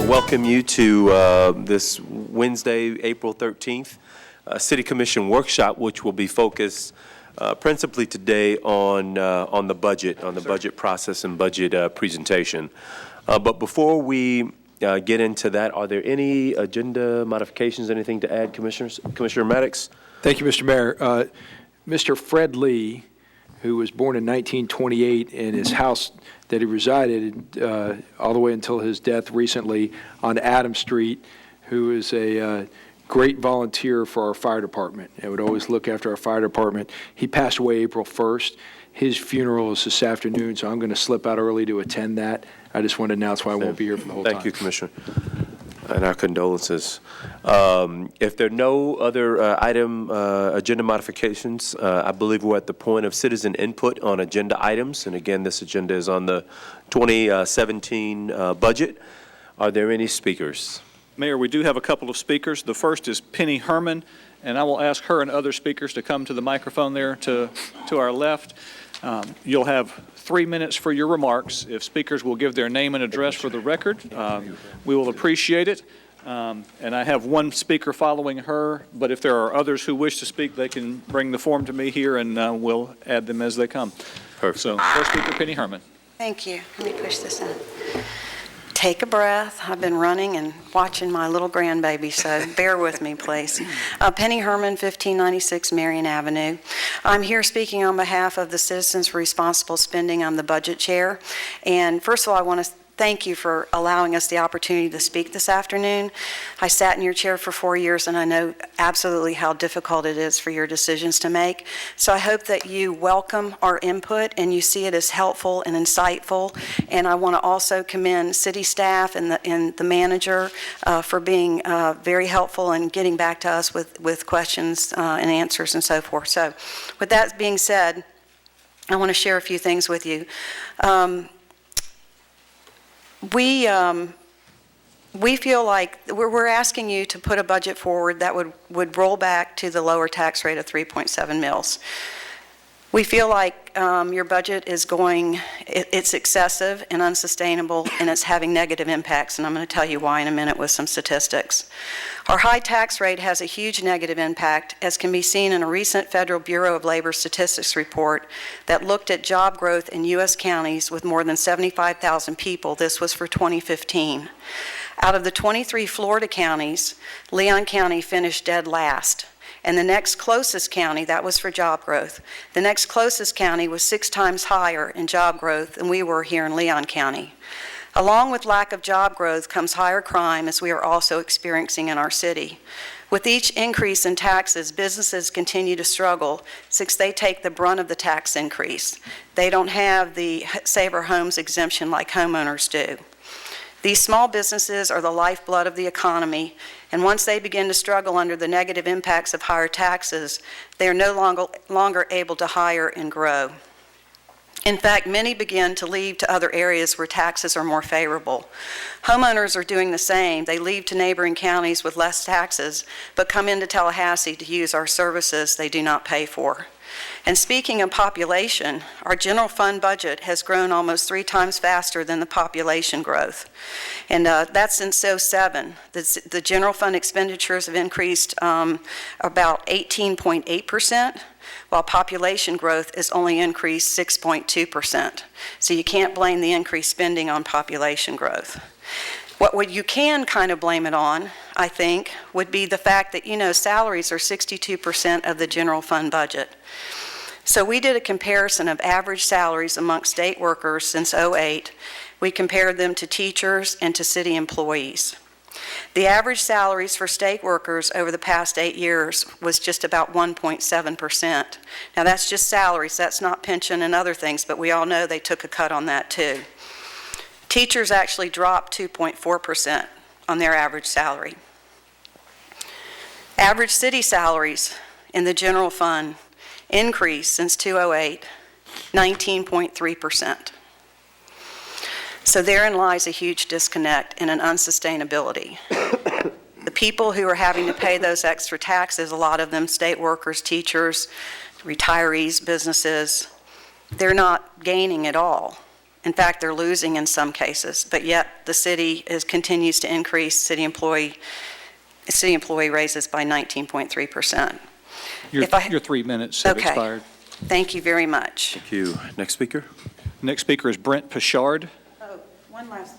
welcome you to this Wednesday, April 13th, City Commission workshop, which will be focused principally today on the budget process and budget presentation. But before we get into that, are there any agenda modifications, anything to add, Commissioners? Commissioner Maddox? Thank you, Mr. Mayor. Mr. Fred Lee, who was born in 1928 in his house that he resided all the way until his death recently on Adams Street, who is a great volunteer for our fire department and would always look after our fire department. He passed away April 1st. His funeral is this afternoon, so I'm going to slip out early to attend that. I just want to announce why I won't be here for the whole time. Thank you, Commissioner. And our condolences. If there are no other agenda modifications, I believe we're at the point of citizen input on agenda items. And again, this agenda is on the 2017 budget. Are there any speakers? Mayor, we do have a couple of speakers. The first is Penny Herman, and I will ask her and other speakers to come to the microphone there to our left. You'll have 3 minutes for your remarks. If speakers will give their name and address for the record, we will appreciate it. And I have one speaker following her, but if there are others who wish to speak, they can bring the form to me here, and we'll add them as they come. Perfect. So, first speaker, Penny Herman. Thank you. Let me push this in. Take a breath. I've been running and watching my little grandbaby, so bear with me, please. Penny Herman, 1596 Marion Avenue. I'm here speaking on behalf of the Citizens for Responsible Spending. I'm the budget chair. And first of all, I want to thank you for allowing us the opportunity to speak this afternoon. I sat in your chair for 4 years, and I know absolutely how difficult it is for your decisions to make. So I hope that you welcome our input and you see it as helpful and insightful. And I want to also commend city staff and the manager for being very helpful and getting back to us with questions and answers and so forth. So with that being said, I want to share a few things with you. We feel like we're asking you to put a budget forward that would roll back to the lower tax rate of 3.7 mils. We feel like your budget is it's excessive and unsustainable, and it's having negative impacts, and I'm going to tell you why in a minute with some statistics. Our high tax rate has a huge negative impact, as can be seen in a recent Federal Bureau of Labor Statistics report that looked at job growth in U.S. counties with more than 75,000 people. This was for 2015. Out of the 23 Florida counties, Leon County finished dead last. And the next closest county, that was for job growth, the next closest county was 6 times higher in job growth than we were here in Leon County. Along with lack of job growth comes higher crime, as we are also experiencing in our city. With each increase in taxes, businesses continue to struggle since they take the brunt of the tax increase. They don't have the Save Our Homes exemption like homeowners do. These small businesses are the lifeblood of the economy, and once they begin to struggle under the negative impacts of higher taxes, they are no longer able to hire and grow. In fact, many begin to leave to other areas where taxes are more favorable. Homeowners are doing the same. They leave to neighboring counties with less taxes, but come into Tallahassee to use our services they do not pay for. And speaking of population, our general fund budget has grown almost 3 times faster than the population growth. And that's since 2007. The general fund expenditures have increased about 18.8%, while population growth has only increased 6.2%. So you can't blame the increased spending on population growth. What you can kind of blame it on, I think, would be the fact that, salaries are 62% of the general fund budget. So we did a comparison of average salaries amongst state workers since 2008. We compared them to teachers and to city employees. The average salaries for state workers over the past 8 years was just about 1.7%. Now that's just salaries, that's not pension and other things, but we all know they took a cut on that too. Teachers actually dropped 2.4% on their average salary. Average city salaries in the general fund increased since 2008, 19.3%. So therein lies a huge disconnect and an unsustainability. The people who are having to pay those extra taxes, a lot of them state workers, teachers, retirees, businesses, they're not gaining at all. In fact, they're losing in some cases, but yet the city continues to increase city employee raises by 19.3%. Your If I- 3 minutes have Okay. expired. Thank you very much. Thank you. Next speaker? Next speaker is Brent Pichard. Oh, one last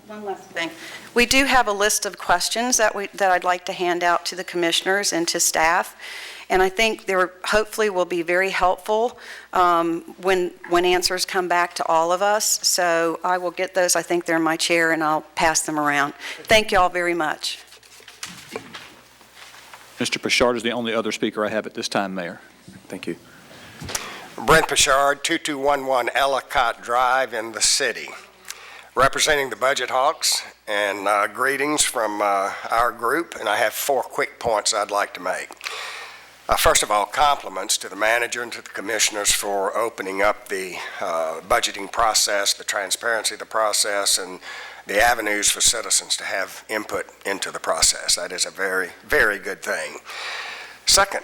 thing. We do have a list of questions that I'd like to hand out to the commissioners and to staff, and I think they hopefully will be very helpful when answers come back to all of us. So I will get those. I think they're in my chair, and I'll pass them around. Thank you all very much. Mr. Pichard is the only other speaker I have at this time, Mayor. Thank you. Brent Pichard, 2211 Ellicott Drive in the city. Representing the Budget Hawks, and greetings from our group, and I have 4 quick points I'd like to make. First of all, compliments to the manager and to the commissioners for opening up the budgeting process, the transparency of the process, and the avenues for citizens to have input into the process. That is a very, very good thing. Second,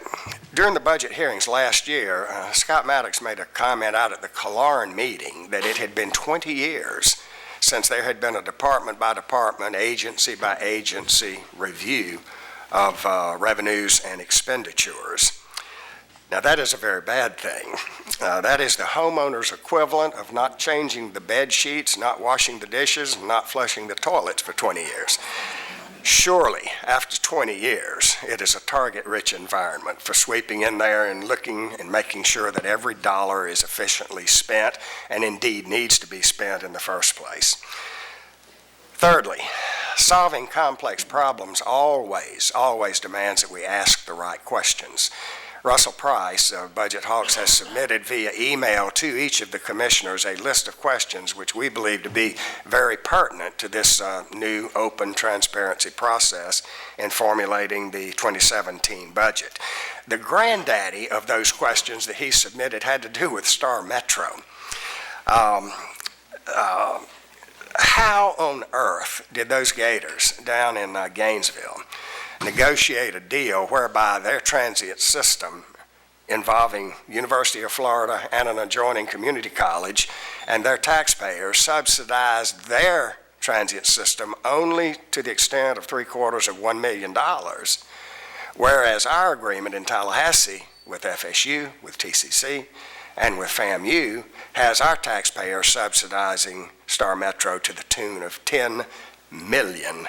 during the budget hearings last year, Scott Maddox made a comment out at the Killearn meeting that it had been 20 years since there had been a department-by-department, agency-by-agency review of revenues and expenditures. Now, that is a very bad thing. That is the homeowner's equivalent of not changing the bed sheets, not washing the dishes, and not flushing the toilets for 20 years. Surely, after 20 years, it is a target-rich environment for sweeping in there and looking and making sure that every dollar is efficiently spent and indeed needs to be spent in the first place. Thirdly, solving complex problems always demands that we ask the right questions. Russell Price of Budget Hawks has submitted via email to each of the commissioners a list of questions which we believe to be very pertinent to this new open transparency process in formulating the 2017 budget. The granddaddy of those questions that he submitted had to do with Star Metro. How on earth did those Gators down in Gainesville negotiate a deal whereby their transit system involving University of Florida and an adjoining community college and their taxpayers subsidized their transit system only to the extent of $750,000 million, whereas our agreement in Tallahassee with FSU, with TCC, and with FAMU has our taxpayers subsidizing Star Metro to the tune of $10 million.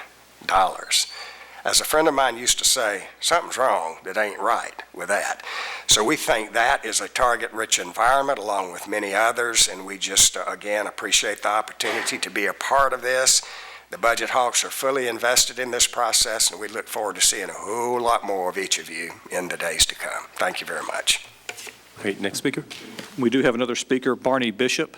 As a friend of mine used to say, something's wrong that ain't right with that. So we think that is a target-rich environment along with many others, and we just, again, appreciate the opportunity to be a part of this. The Budget Hawks are fully invested in this process, and we look forward to seeing a whole lot more of each of you in the days to come. Thank you very much. Great. Next speaker? We do have another speaker, Barney Bishop.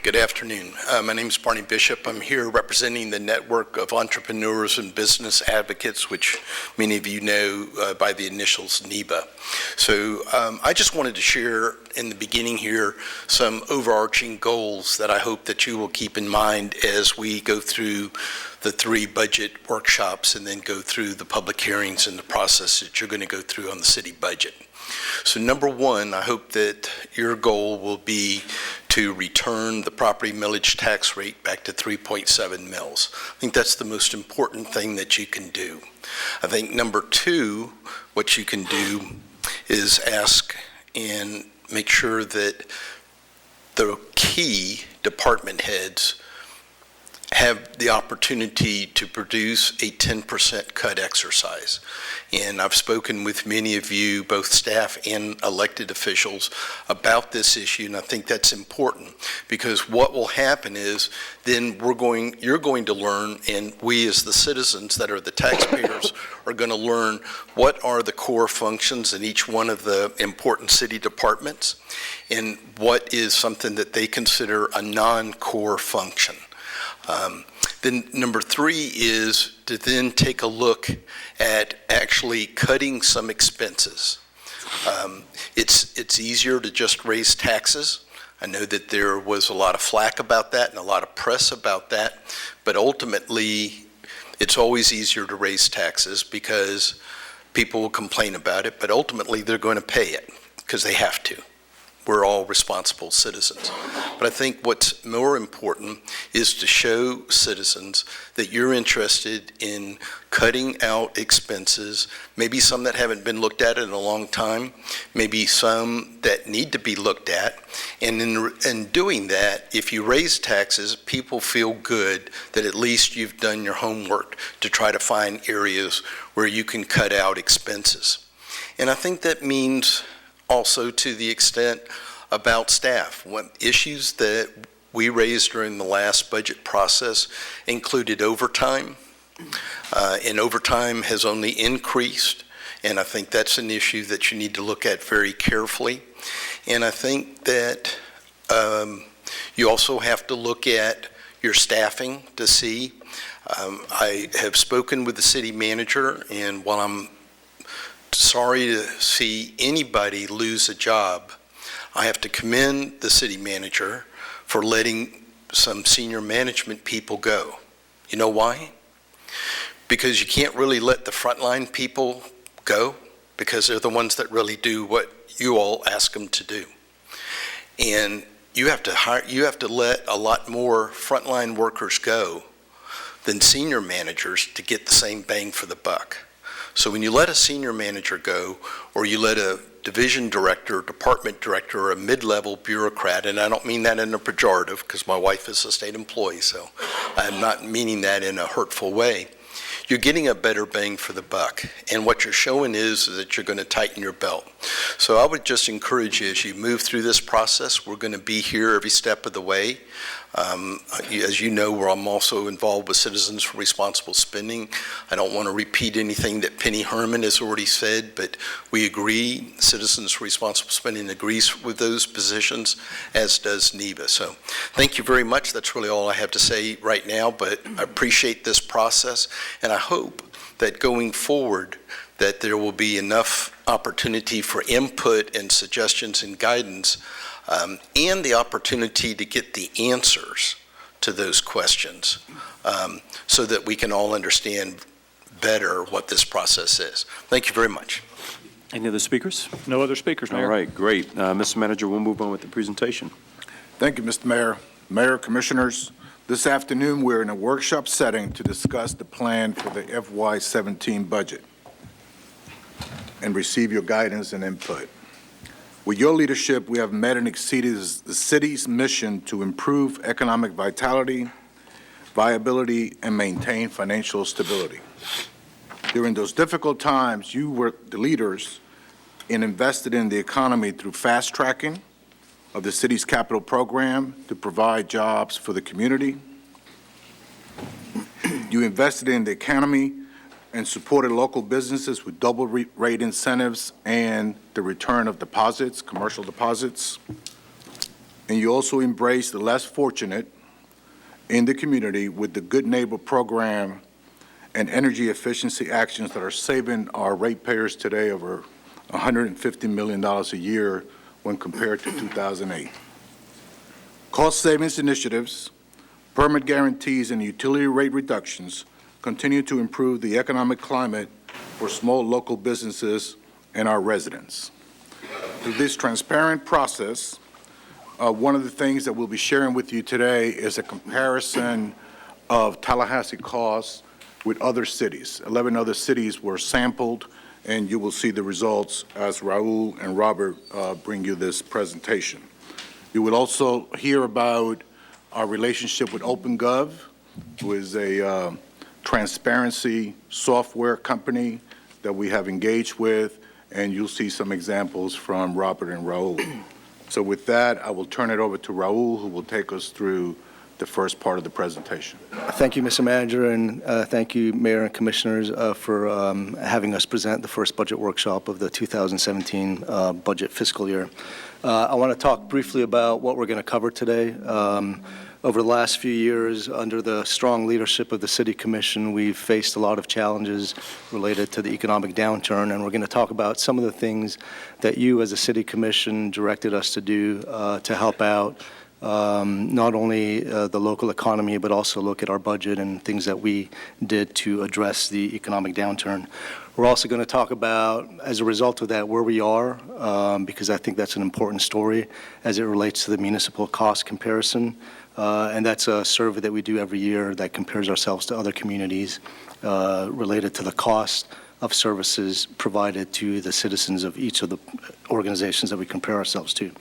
Good afternoon. My name is Barney Bishop. I'm here representing the network of entrepreneurs and business advocates, which many of you know by the initials NEBA. So I just wanted to share in the beginning here some overarching goals that I hope that you will keep in mind as we go through the 3 budget workshops and then go through the public hearings and the process that you're going to go through on the city budget. So number 1, I hope that your goal will be to return the property millage tax rate back to 3.7 mils. I think that's the most important thing that you can do. I think number 2, what you can do is ask and make sure that the key department heads have the opportunity to produce a 10% cut exercise. And I've spoken with many of you, both staff and elected officials, about this issue, and I think that's important because what will happen is then you're going to learn, and we as the citizens that are the taxpayers are going to learn what are the core functions in each one of the important city departments and what is something that they consider a non-core function. Then number 3 is to then take a look at actually cutting some expenses. It's easier to just raise taxes. I know that there was a lot of flack about that and a lot of press about that, but ultimately, it's always easier to raise taxes because people will complain about it, but ultimately, they're going to pay it because they have to. We're all responsible citizens. But I think what's more important is to show citizens that you're interested in cutting out expenses, maybe some that haven't been looked at in a long time, maybe some that need to be looked at. And in doing that, if you raise taxes, people feel good that at least you've done your homework to try to find areas where you can cut out expenses. And I think that means also to the extent about staff. One issues that we raised during the last budget process included overtime, and overtime has only increased, and I think that's an issue that you need to look at very carefully. And I think that you also have to look at your staffing to see. I have spoken with the city manager, and while I'm sorry to see anybody lose a job, I have to commend the city manager for letting some senior management people go. You know why? Because you can't really let the frontline people go because they're the ones that really do what you all ask them to do. And you have to let a lot more frontline workers go than senior managers to get the same bang for the buck. So when you let a senior manager go, or you let a division director, department director, or a mid-level bureaucrat, and I don't mean that in a pejorative because my wife is a state employee, so I'm not meaning that in a hurtful way, you're getting a better bang for the buck. And what you're showing is that you're going to tighten your belt. So I would just encourage you as you move through this process, we're going to be here every step of the way. As you know, I'm also involved with Citizens for Responsible Spending. I don't want to repeat anything that Penny Herman has already said, but we agree, Citizens for Responsible Spending agrees with those positions, as does NEBA. So thank you very much. That's really all I have to say right now, but I appreciate this process, and I hope that going forward that there will be enough opportunity for input and suggestions and guidance, and the opportunity to get the answers to those questions, so that we can all understand better what this process is. Thank you very much. Any other speakers? No other speakers, Mayor. All right, great. Mr. Manager, we'll move on with the presentation. Thank you, Mr. Mayor. Mayor, Commissioners, this afternoon we're in a workshop setting to discuss the plan for the FY17 budget and receive your guidance and input. With your leadership, we have met and exceeded the city's mission to improve economic vitality, viability, and maintain financial stability. During those difficult times, you were the leaders and invested in the economy through fast tracking of the city's capital program to provide jobs for the community. You invested in the economy and supported local businesses with double rate incentives and the return of deposits, commercial deposits. And you also embraced the less fortunate in the community with the Good Neighbor program and energy efficiency actions that are saving our ratepayers today over $150 million a year when compared to 2008. Cost savings initiatives, permit guarantees, and utility rate reductions continue to improve the economic climate for small local businesses and our residents. Through this transparent process, one of the things that we'll be sharing with you today is a comparison of Tallahassee costs with other cities. 11 other cities were sampled, and you will see the results as Raul and Robert bring you this presentation. You will also hear about our relationship with OpenGov, who is a transparency software company that we have engaged with, and you'll see some examples from Robert and Raul. So with that, I will turn it over to Raul, who will take us through the first part of the presentation. Thank you, Mr. Manager, and thank you, Mayor and Commissioners, for having us present the first budget workshop of the 2017 budget fiscal year. I want to talk briefly about what we're going to cover today. Over the last few years, under the strong leadership of the City Commission, we've faced a lot of challenges related to the economic downturn, and we're going to talk about some of the things that you, as a City Commission, directed us to do to help out not only the local economy, but also look at our budget and things that we did to address the economic downturn. We're also going to talk about, as a result of that, where we are, because I think that's an important story as it relates to the municipal cost comparison. And that's a survey that we do every year that compares ourselves to other communities related to the cost of services provided to the citizens of each of the organizations that we compare ourselves to.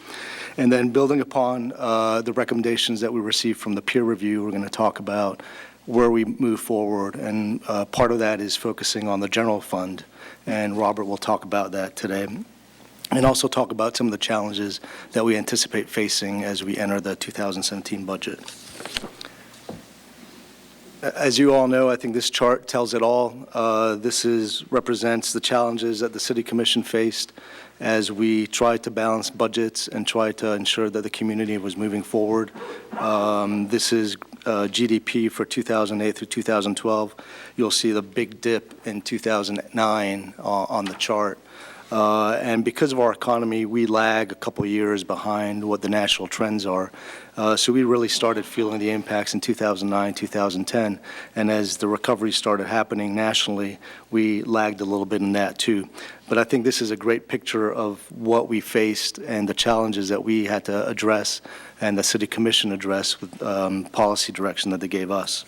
And then building upon the recommendations that we received from the peer review, we're going to talk about where we move forward. And part of that is focusing on the general fund. And Robert will talk about that today. And also talk about some of the challenges that we anticipate facing as we enter the 2017 budget. As you all know, I think this chart tells it all. This represents the challenges that the City Commission faced as we tried to balance budgets and try to ensure that the community was moving forward. This is GDP for 2008 through 2012. You'll see the big dip in 2009 on the chart. And because of our economy, we lag a couple years behind what the national trends are. So we really started feeling the impacts in 2009, 2010. And as the recovery started happening nationally, we lagged a little bit in that too. But I think this is a great picture of what we faced and the challenges that we had to address and the City Commission addressed with policy direction that they gave us.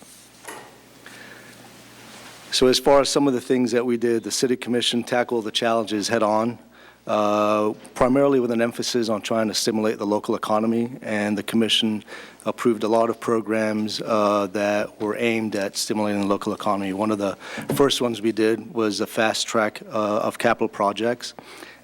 So as far as some of the things that we did, the City Commission tackled the challenges head on, primarily with an emphasis on trying to stimulate the local economy, and the Commission approved a lot of programs that were aimed at stimulating the local economy. One of the first ones we did was a fast track of capital projects,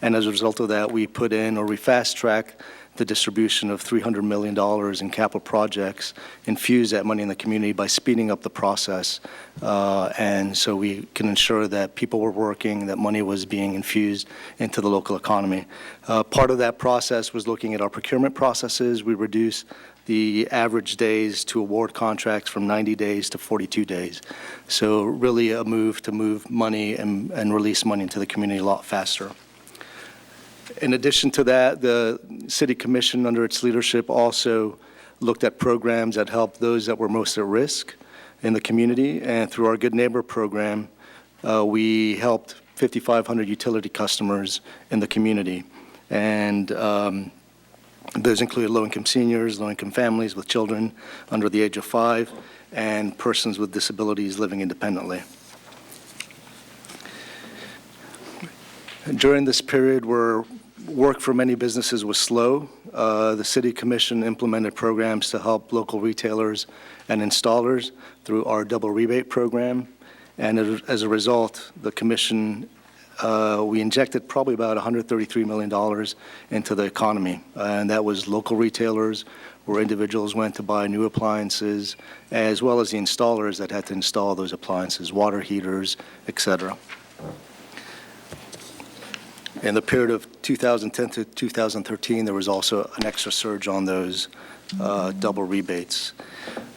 and as a result of that, we put in, or we fast tracked the distribution of $300 million in capital projects, infuse that money in the community by speeding up the process. And so we can ensure that people were working, that money was being infused into the local economy. Part of that process was looking at our procurement processes. We reduced the average days to award contracts from 90 days to 42 days. So really a move to move money and release money into the community a lot faster. In addition to that, the City Commission, under its leadership, also looked at programs that helped those that were most at risk in the community. And through our Good Neighbor program, we helped 5,500 utility customers in the community. And those included low-income seniors, low-income families with children under the age of 5, and persons with disabilities living independently. During this period where work for many businesses was slow, the City Commission implemented programs to help local retailers and installers through our double rebate program. And as a result, the Commission, we injected probably about $133 million into the economy. And that was local retailers, where individuals went to buy new appliances, as well as the installers that had to install those appliances, water heaters, et cetera. In the period of 2010 to 2013, there was also an extra surge on those double rebates.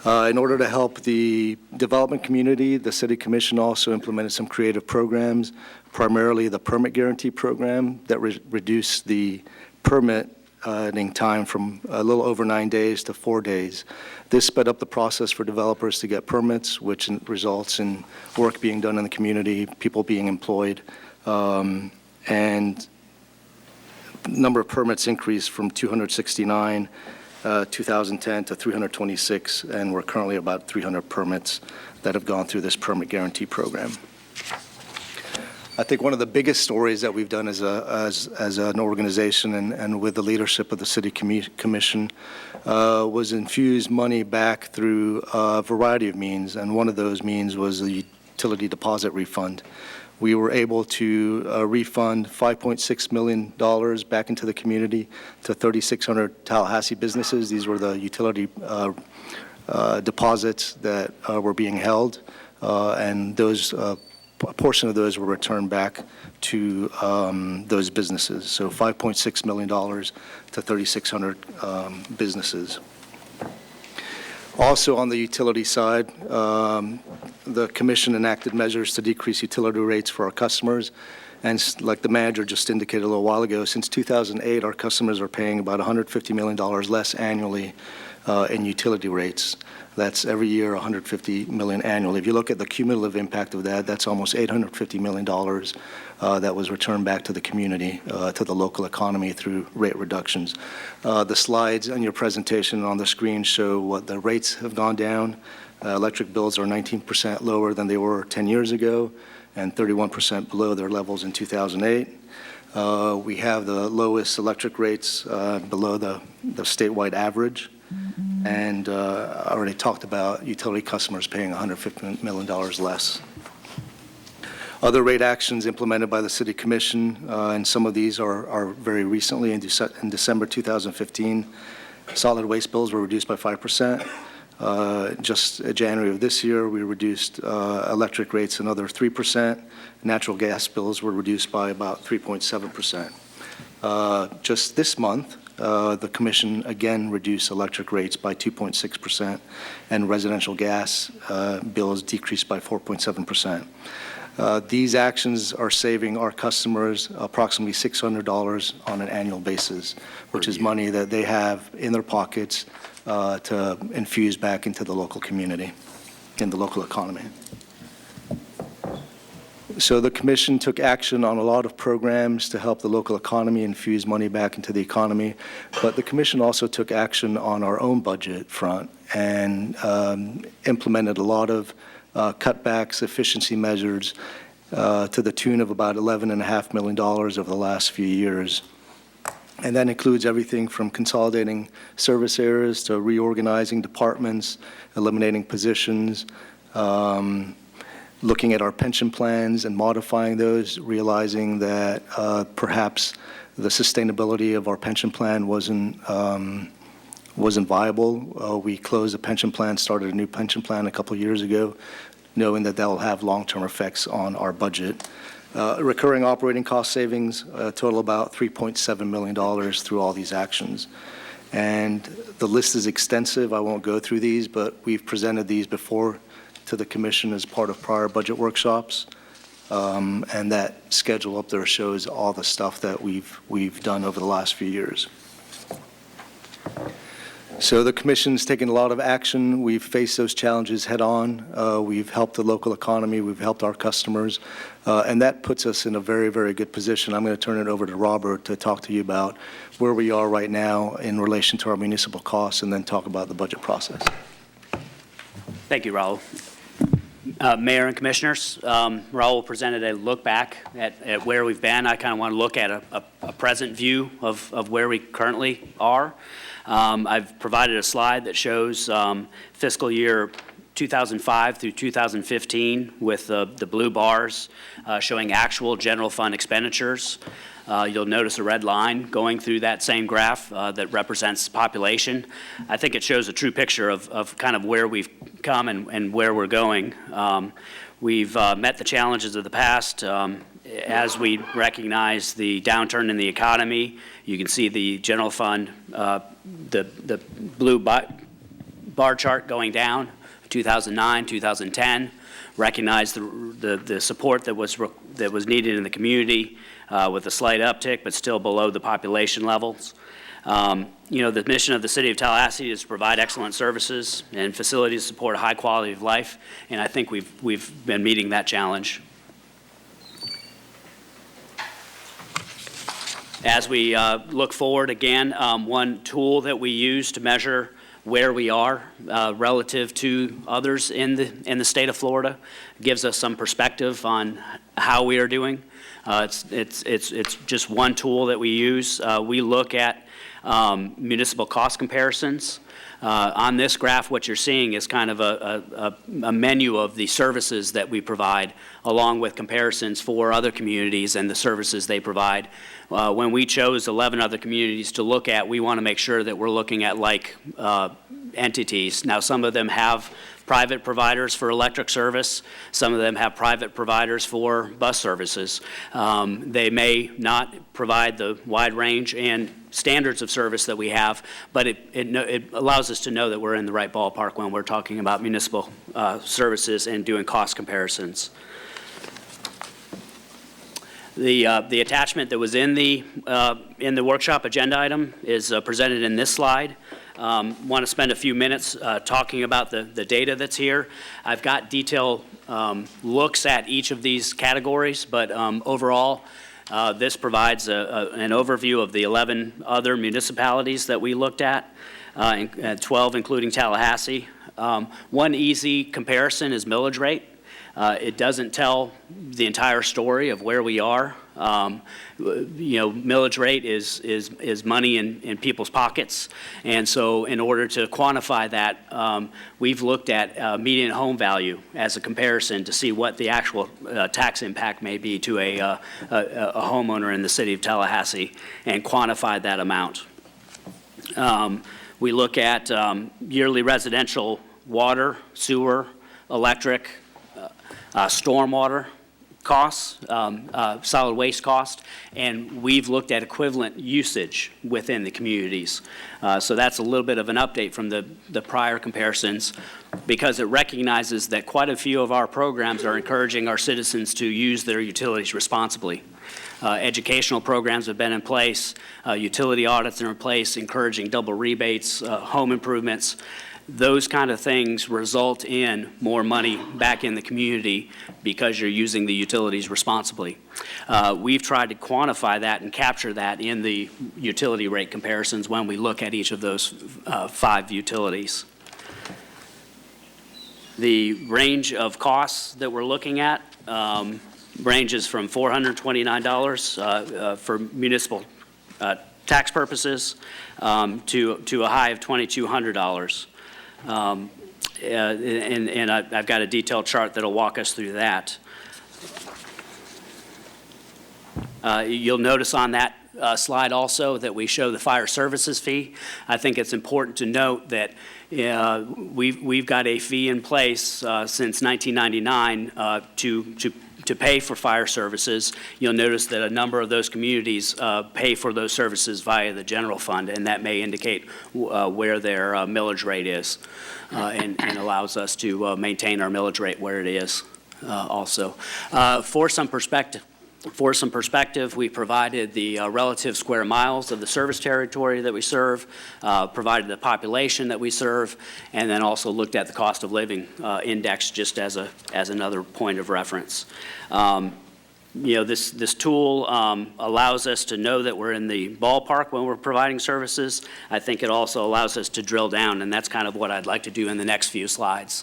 In order to help the development community, the City Commission also implemented some creative programs, primarily the permit guarantee program that reduced the permitting time from a little over 9 days to 4 days. This sped up the process for developers to get permits, which results in work being done in the community, people being employed. And number of permits increased from 269 2010 to 326, and we're currently about 300 permits that have gone through this permit guarantee program. I think one of the biggest stories that we've done as an organization and with the leadership of the City Commission was infuse money back through a variety of means, and one of those means was the utility deposit refund. We were able to refund $5.6 million back into the community to 3,600 Tallahassee businesses. These were the utility deposits that were being held, and those a portion of those were returned back to those businesses. So $5.6 million to 3,600 businesses. Also, on the utility side, the commission enacted measures to decrease utility rates for our customers. And like the manager just indicated a little while ago, since 2008, our customers are paying about $150 million less annually in utility rates. That's every year $150 million annually. If you look at the cumulative impact of that, that's almost $850 million that was returned back to the community, to the local economy through rate reductions. The slides in your presentation on the screen show what the rates have gone down. Electric bills are 19% lower than they were 10 years ago and 31% below their levels in 2008. We have the lowest electric rates below the statewide average. And I already talked about utility customers paying $150 million less. Other rate actions implemented by the City Commission, and some of these are very recently in December 2015. Solid waste bills were reduced by 5%. Just January of this year, we reduced electric rates another 3%. Natural gas bills were reduced by about 3.7%. Just this month, the Commission again reduced electric rates by 2.6%, and residential gas bills decreased by 4.7%. These actions are saving our customers approximately $600 on an annual basis, which is money that they have in their pockets to infuse back into the local community, in the local economy. So the Commission took action on a lot of programs to help the local economy infuse money back into the economy, but the Commission also took action on our own budget front and implemented a lot of cutbacks, efficiency measures to the tune of about $11.5 million over the last few years. And that includes everything from consolidating service areas to reorganizing departments, eliminating positions, looking at our pension plans and modifying those, realizing that perhaps the sustainability of our pension plan wasn't viable. We closed a pension plan, started a new pension plan a couple of years ago, knowing that will have long-term effects on our budget. Recurring operating cost savings total about $3.7 million through all these actions. And the list is extensive. I won't go through these, but we've presented these before to the Commission as part of prior budget workshops. And that schedule up there shows all the stuff that we've done over the last few years. So the Commission's taken a lot of action. We've faced those challenges head on. We've helped the local economy. We've helped our customers. And that puts us in a very, very good position. I'm going to turn it over to Robert to talk to you about where we are right now in relation to our municipal costs, and then talk about the budget process. Thank you, Raul. Mayor and Commissioners, Raul presented a look back at where we've been. I kind of want to look at a present view of where we currently are. I've provided a slide that shows fiscal year 2005 through 2015 with the blue bars showing actual general fund expenditures. You'll notice a red line going through that same graph that represents population. I think it shows a true picture of kind of where we've come and where we're going. We've met the challenges of the past. As we recognize the downturn in the economy, you can see the general fund, the blue bar chart going down, 2009, 2010, recognize the support that was needed in the community with a slight uptick, but still below the population levels. The mission of the City of Tallahassee is to provide excellent services and facilities to support a high quality of life, and I think we've been meeting that challenge. As we look forward again, one tool that we use to measure where we are relative to others in the state of Florida gives us some perspective on how we are doing. It's just one tool that we use. We look at municipal cost comparisons. On this graph, what you're seeing is kind of a menu of the services that we provide, along with comparisons for other communities and the services they provide. When we chose 11 other communities to look at, we want to make sure that we're looking at like entities. Now, some of them have private providers for electric service. Some of them have private providers for bus services. They may not provide the wide range and standards of service that we have, but it allows us to know that we're in the right ballpark when we're talking about municipal services and doing cost comparisons. The attachment that was in the workshop agenda item is presented in this slide. Want to spend a few minutes talking about the data that's here. I've got detailed looks at each of these categories, but overall, this provides an overview of the 11 other municipalities that we looked at, 12 including Tallahassee. One easy comparison is millage rate. It doesn't tell the entire story of where we are. Millage rate is money in people's pockets. And so in order to quantify that, we've looked at median home value as a comparison to see what the actual tax impact may be to a homeowner in the city of Tallahassee and quantify that amount. We look at yearly residential water, sewer, electric, stormwater costs, solid waste cost, and we've looked at equivalent usage within the communities. So that's a little bit of an update from the prior comparisons, because it recognizes that quite a few of our programs are encouraging our citizens to use their utilities responsibly. Educational programs have been in place, utility audits are in place, encouraging double rebates, home improvements. Those kind of things result in more money back in the community because you're using the utilities responsibly. We've tried to quantify that and capture that in the utility rate comparisons when we look at each of those 5 utilities. The range of costs that we're looking at ranges from $429 for municipal tax purposes to a high of $2,200. And I've got a detailed chart that'll walk us through that. You'll notice on that slide also that we show the fire services fee. I think it's important to note that we've got a fee in place since 1999 to pay for fire services. You'll notice that a number of those communities pay for those services via the general fund, and that may indicate where their millage rate is and allows us to maintain our millage rate where it is also. For some perspective, we provided the relative square miles of the service territory that we serve, provided the population that we serve, and then also looked at the cost of living index just as another point of reference. This tool allows us to know that we're in the ballpark when we're providing services. I think it also allows us to drill down, and that's kind of what I'd like to do in the next few slides.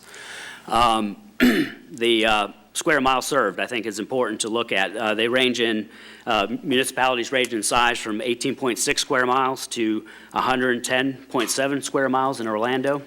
The square mile served, I think, is important to look at. They range in, municipalities range in size from 18.6 square miles to 110.7 square miles in Orlando.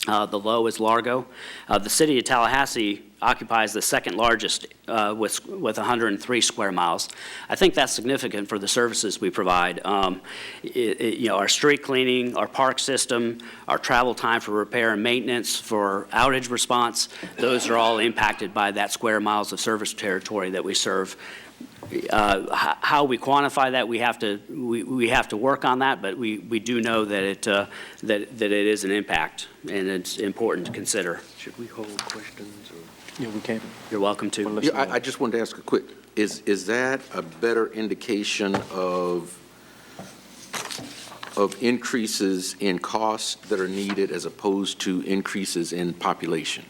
The low is Largo. The city of Tallahassee occupies the second largest with 103 square miles. I think that's significant for the services we provide. Our street cleaning, our park system, our travel time for repair and maintenance, for outage response, those are all impacted by that square miles of service territory that we serve. How we quantify that, we have to work on that, but we do know that it is an impact, and it's important to consider. Should we hold questions? Or? Yeah, we can. You're welcome to. Yeah, I just wanted to ask a quick, is that a better indication of increases in costs that are needed as opposed to increases in population?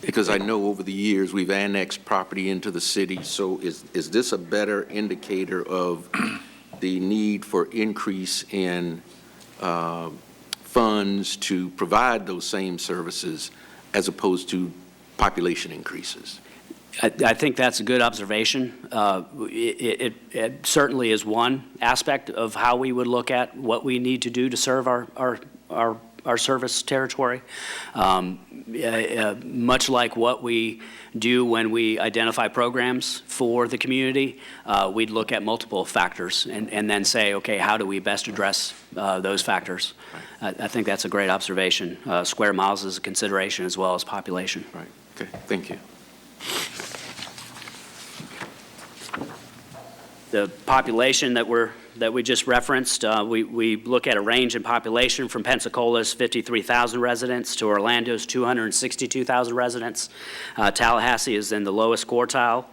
Because I know over the years we've annexed property into the city, so is this a better indicator of the need for increase in funds to provide those same services as opposed to population increases? I think that's a good observation. It certainly is one aspect of how we would look at what we need to do to serve our service territory. much like what we do when we identify programs for the community, we'd look at multiple factors and then say, okay, how do we best address those factors? I think that's a great observation. Square miles is a consideration as well as population. Right, okay, thank you. The population that we just referenced, we look at a range in population from Pensacola's 53,000 residents to Orlando's 262,000 residents. Tallahassee is in the lowest quartile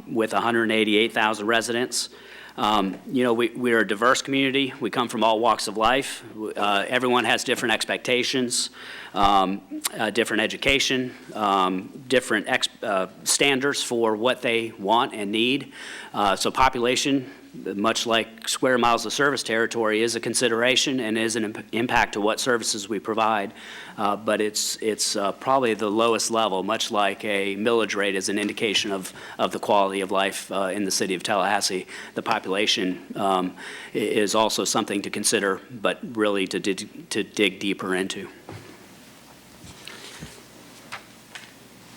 with 188,000 residents. We're a diverse community. We come from all walks of life. Everyone has different expectations, different education, different standards for what they want and need. So population, much like square miles of service territory, is a consideration and is an impact to what services we provide. But it's probably the lowest level, much like a millage rate is an indication of the quality of life in the city of Tallahassee. The population is also something to consider, but really to dig deeper into.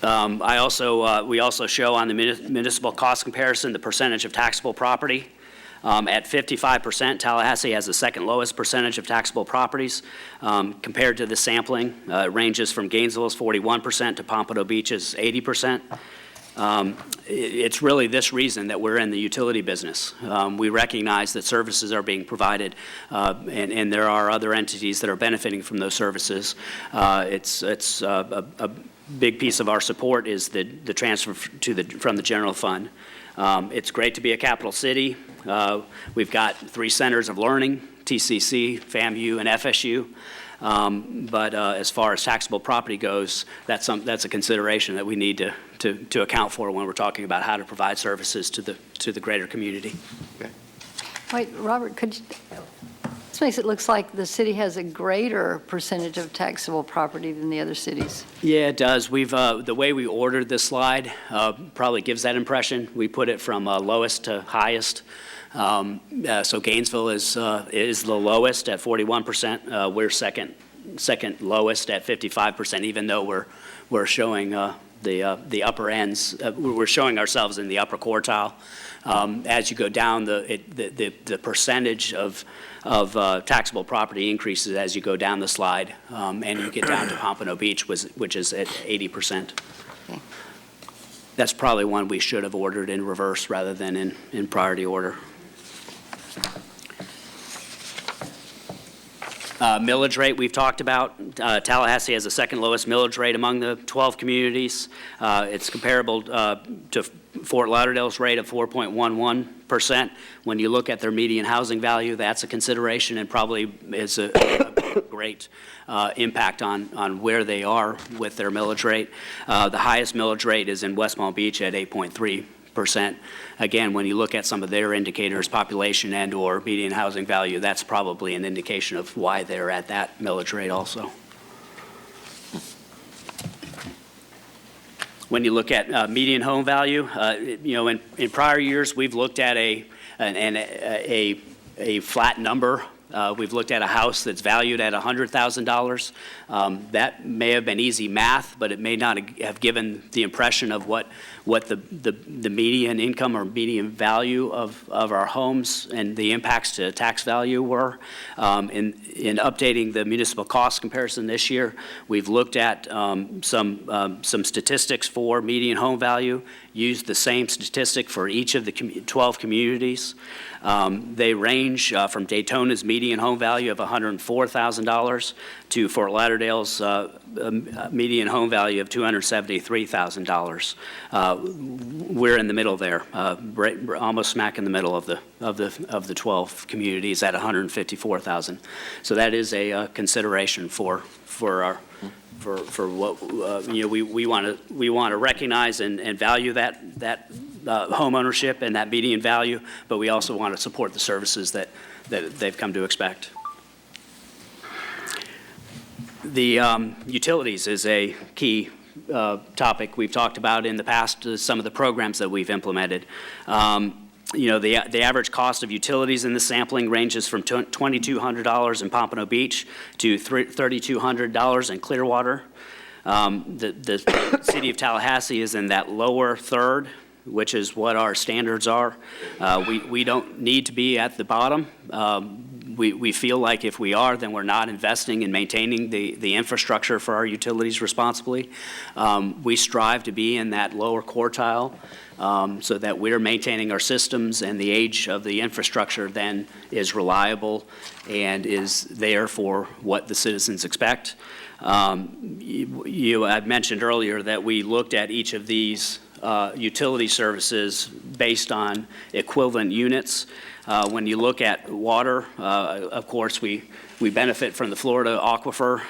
We also show on the municipal cost comparison the percentage of taxable property. At 55%, Tallahassee has the second lowest percentage of taxable properties compared to the sampling. It ranges from Gainesville's 41% to Pompano Beach's 80%. It's really this reason that we're in the utility business. We recognize that services are being provided, and there are other entities that are benefiting from those services. It's a big piece of our support is the transfer from the general fund. It's great to be a capital city. We've got 3 centers of learning, TCC, FAMU, and FSU. But as far as taxable property goes, that's a consideration that we need to account for when we're talking about how to provide services to the greater community. Okay. Wait, Robert, this makes it look like the city has a greater percentage of taxable property than the other cities. Yeah, it does. The way we ordered this slide probably gives that impression. We put it from lowest to highest. So Gainesville is the lowest at 41%. We're second lowest at 55%, even though we're showing the upper ends. We're showing ourselves in the upper quartile. As you go down, the percentage of taxable property increases as you go down the slide, and you get down to Pompano Beach, which is at 80%. Okay. That's probably one we should have ordered in reverse rather than in priority order. Millage rate we've talked about. Tallahassee has the second lowest millage rate among the 12 communities. It's comparable to Fort Lauderdale's rate of 4.11%. When you look at their median housing value, that's a consideration and probably is a great impact on where they are with their millage rate. The highest millage rate is in West Palm Beach at 8.3%. Again, when you look at some of their indicators, population and or median housing value, that's probably an indication of why they're at that millage rate also. When you look at median home value, in prior years, we've looked at a flat number. We've looked at a house that's valued at $100,000. That may have been easy math, but it may not have given the impression of what the median income or median value of our homes and the impacts to tax value were. In updating the municipal cost comparison this year, we've looked at some statistics for median home value, used the same statistic for each of the 12 communities. They range from Daytona's median home value of $104,000 to Fort Lauderdale's median home value of $273,000. We're in the middle there, almost smack in the middle of the 12 communities at $154,000. So that is a consideration for what we want to recognize and value that home ownership and that median value, but we also want to support the services that they've come to expect. The utilities is a key topic we've talked about in the past, some of the programs that we've implemented. The average cost of utilities in the sampling ranges from $2,200 in Pompano Beach to $3,200 in Clearwater. The city of Tallahassee is in that lower third, which is what our standards are. We don't need to be at the bottom. We feel like if we are, then we're not investing in maintaining the infrastructure for our utilities responsibly. We strive to be in that lower quartile so that we're maintaining our systems, and the age of the infrastructure then is reliable and is there for what the citizens expect. I mentioned earlier that we looked at each of these utility services based on equivalent units. When you look at water, of course, we benefit from the Florida aquifer,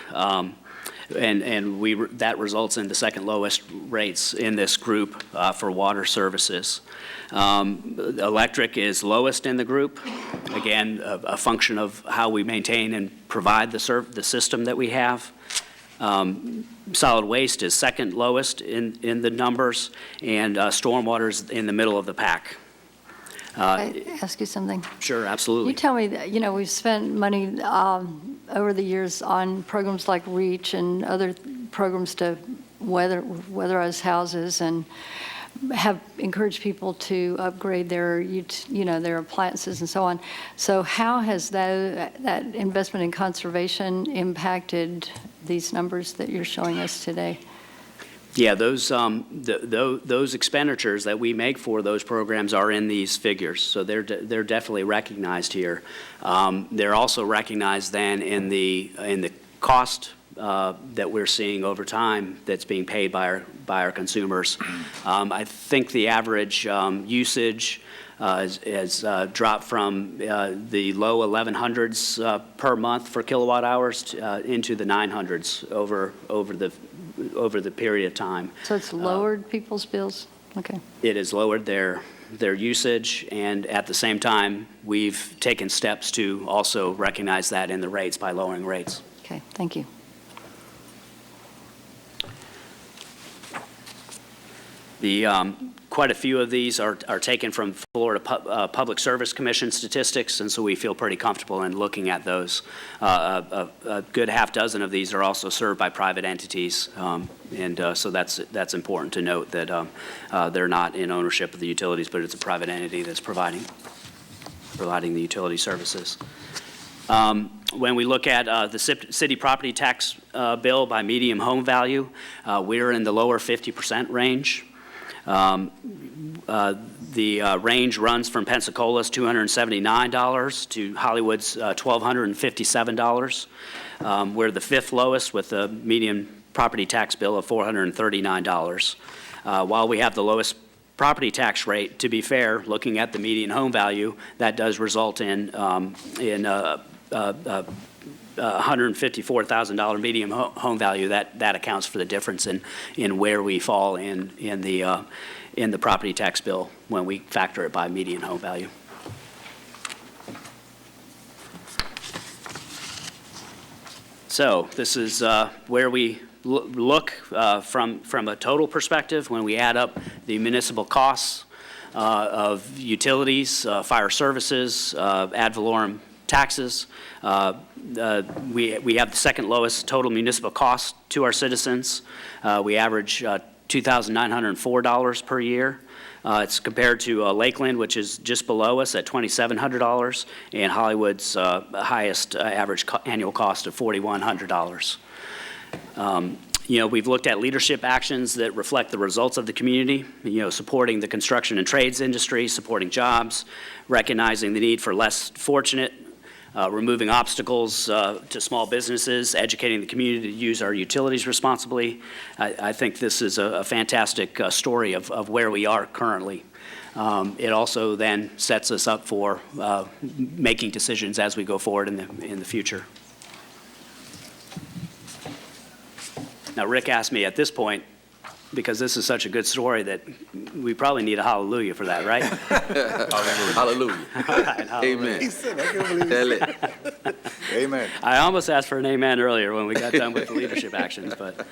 and that results in the second lowest rates in this group for water services. Electric is lowest in the group, again, a function of how we maintain and provide the system that we have. Solid waste is second lowest in the numbers, and stormwater is in the middle of the pack. Can I ask you something? Sure, absolutely. You tell me that, we've spent money over the years on programs like REACH and other programs to weatherize houses and have encouraged people to upgrade their appliances and so on. So how has that investment in conservation impacted these numbers that you're showing us today? Yeah, those expenditures that we make for those programs are in these figures, so they're definitely recognized here. They're also recognized then in the cost that we're seeing over time that's being paid by our consumers. I think the average usage has dropped from the low 1100s per month for kilowatt hours into the 900s over the period of time. So it's lowered people's bills? Okay. It has lowered their usage, and at the same time, we've taken steps to also recognize that in the rates by lowering rates. Okay, thank you. Quite a few of these are taken from Florida Public Service Commission statistics, and so we feel pretty comfortable in looking at those. A good half dozen of these are also served by private entities, and so that's important to note that they're not in ownership of the utilities, but it's a private entity that's providing the utility services. When we look at the city property tax bill by median home value, we're in the lower 50% range. The range runs from Pensacola's $279 to Hollywood's $1,257. We're the fifth lowest with a median property tax bill of $439. While we have the lowest property tax rate, to be fair, looking at the median home value, that does result in $154,000 median home value. That accounts for the difference in where we fall in the property tax bill when we factor it by median home value. So this is where we look from a total perspective when we add up the municipal costs of utilities, fire services, ad valorem taxes. We have the second lowest total municipal cost to our citizens. We average $2,904 per year. It's compared to Lakeland, which is just below us at $2,700, and Hollywood's highest average annual cost of $4,100. We've looked at leadership actions that reflect the results of the community, supporting the construction and trades industry, supporting jobs, recognizing the need for less fortunate, removing obstacles to small businesses, educating the community to use our utilities responsibly. I think this is a fantastic story of where we are currently. It also then sets us up for making decisions as we go forward in the future. Now, Rick asked me at this point, because this is such a good story, that we probably need a hallelujah for that, right? Hallelujah. All right, hallelujah. Amen. Tell it. Amen. I almost asked for an amen earlier when we got done with the leadership actions, but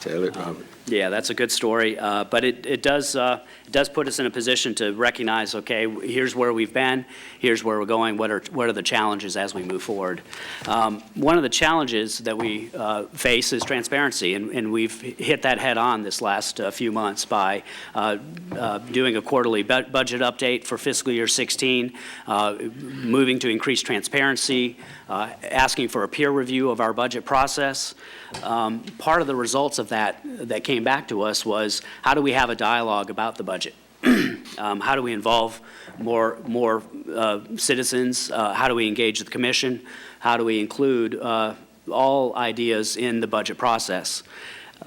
Tell it, Robert. Yeah, that's a good story, but it does put us in a position to recognize, okay, here's where we've been, here's where we're going, what are the challenges as we move forward. One of the challenges that we face is transparency, and we've hit that head on this last few months by doing a quarterly budget update for fiscal year 16, moving to increased transparency, asking for a peer review of our budget process. Part of the results of that came back to us was, how do we have a dialogue about the budget? How do we involve more citizens? How do we engage the commission? How do we include all ideas in the budget process?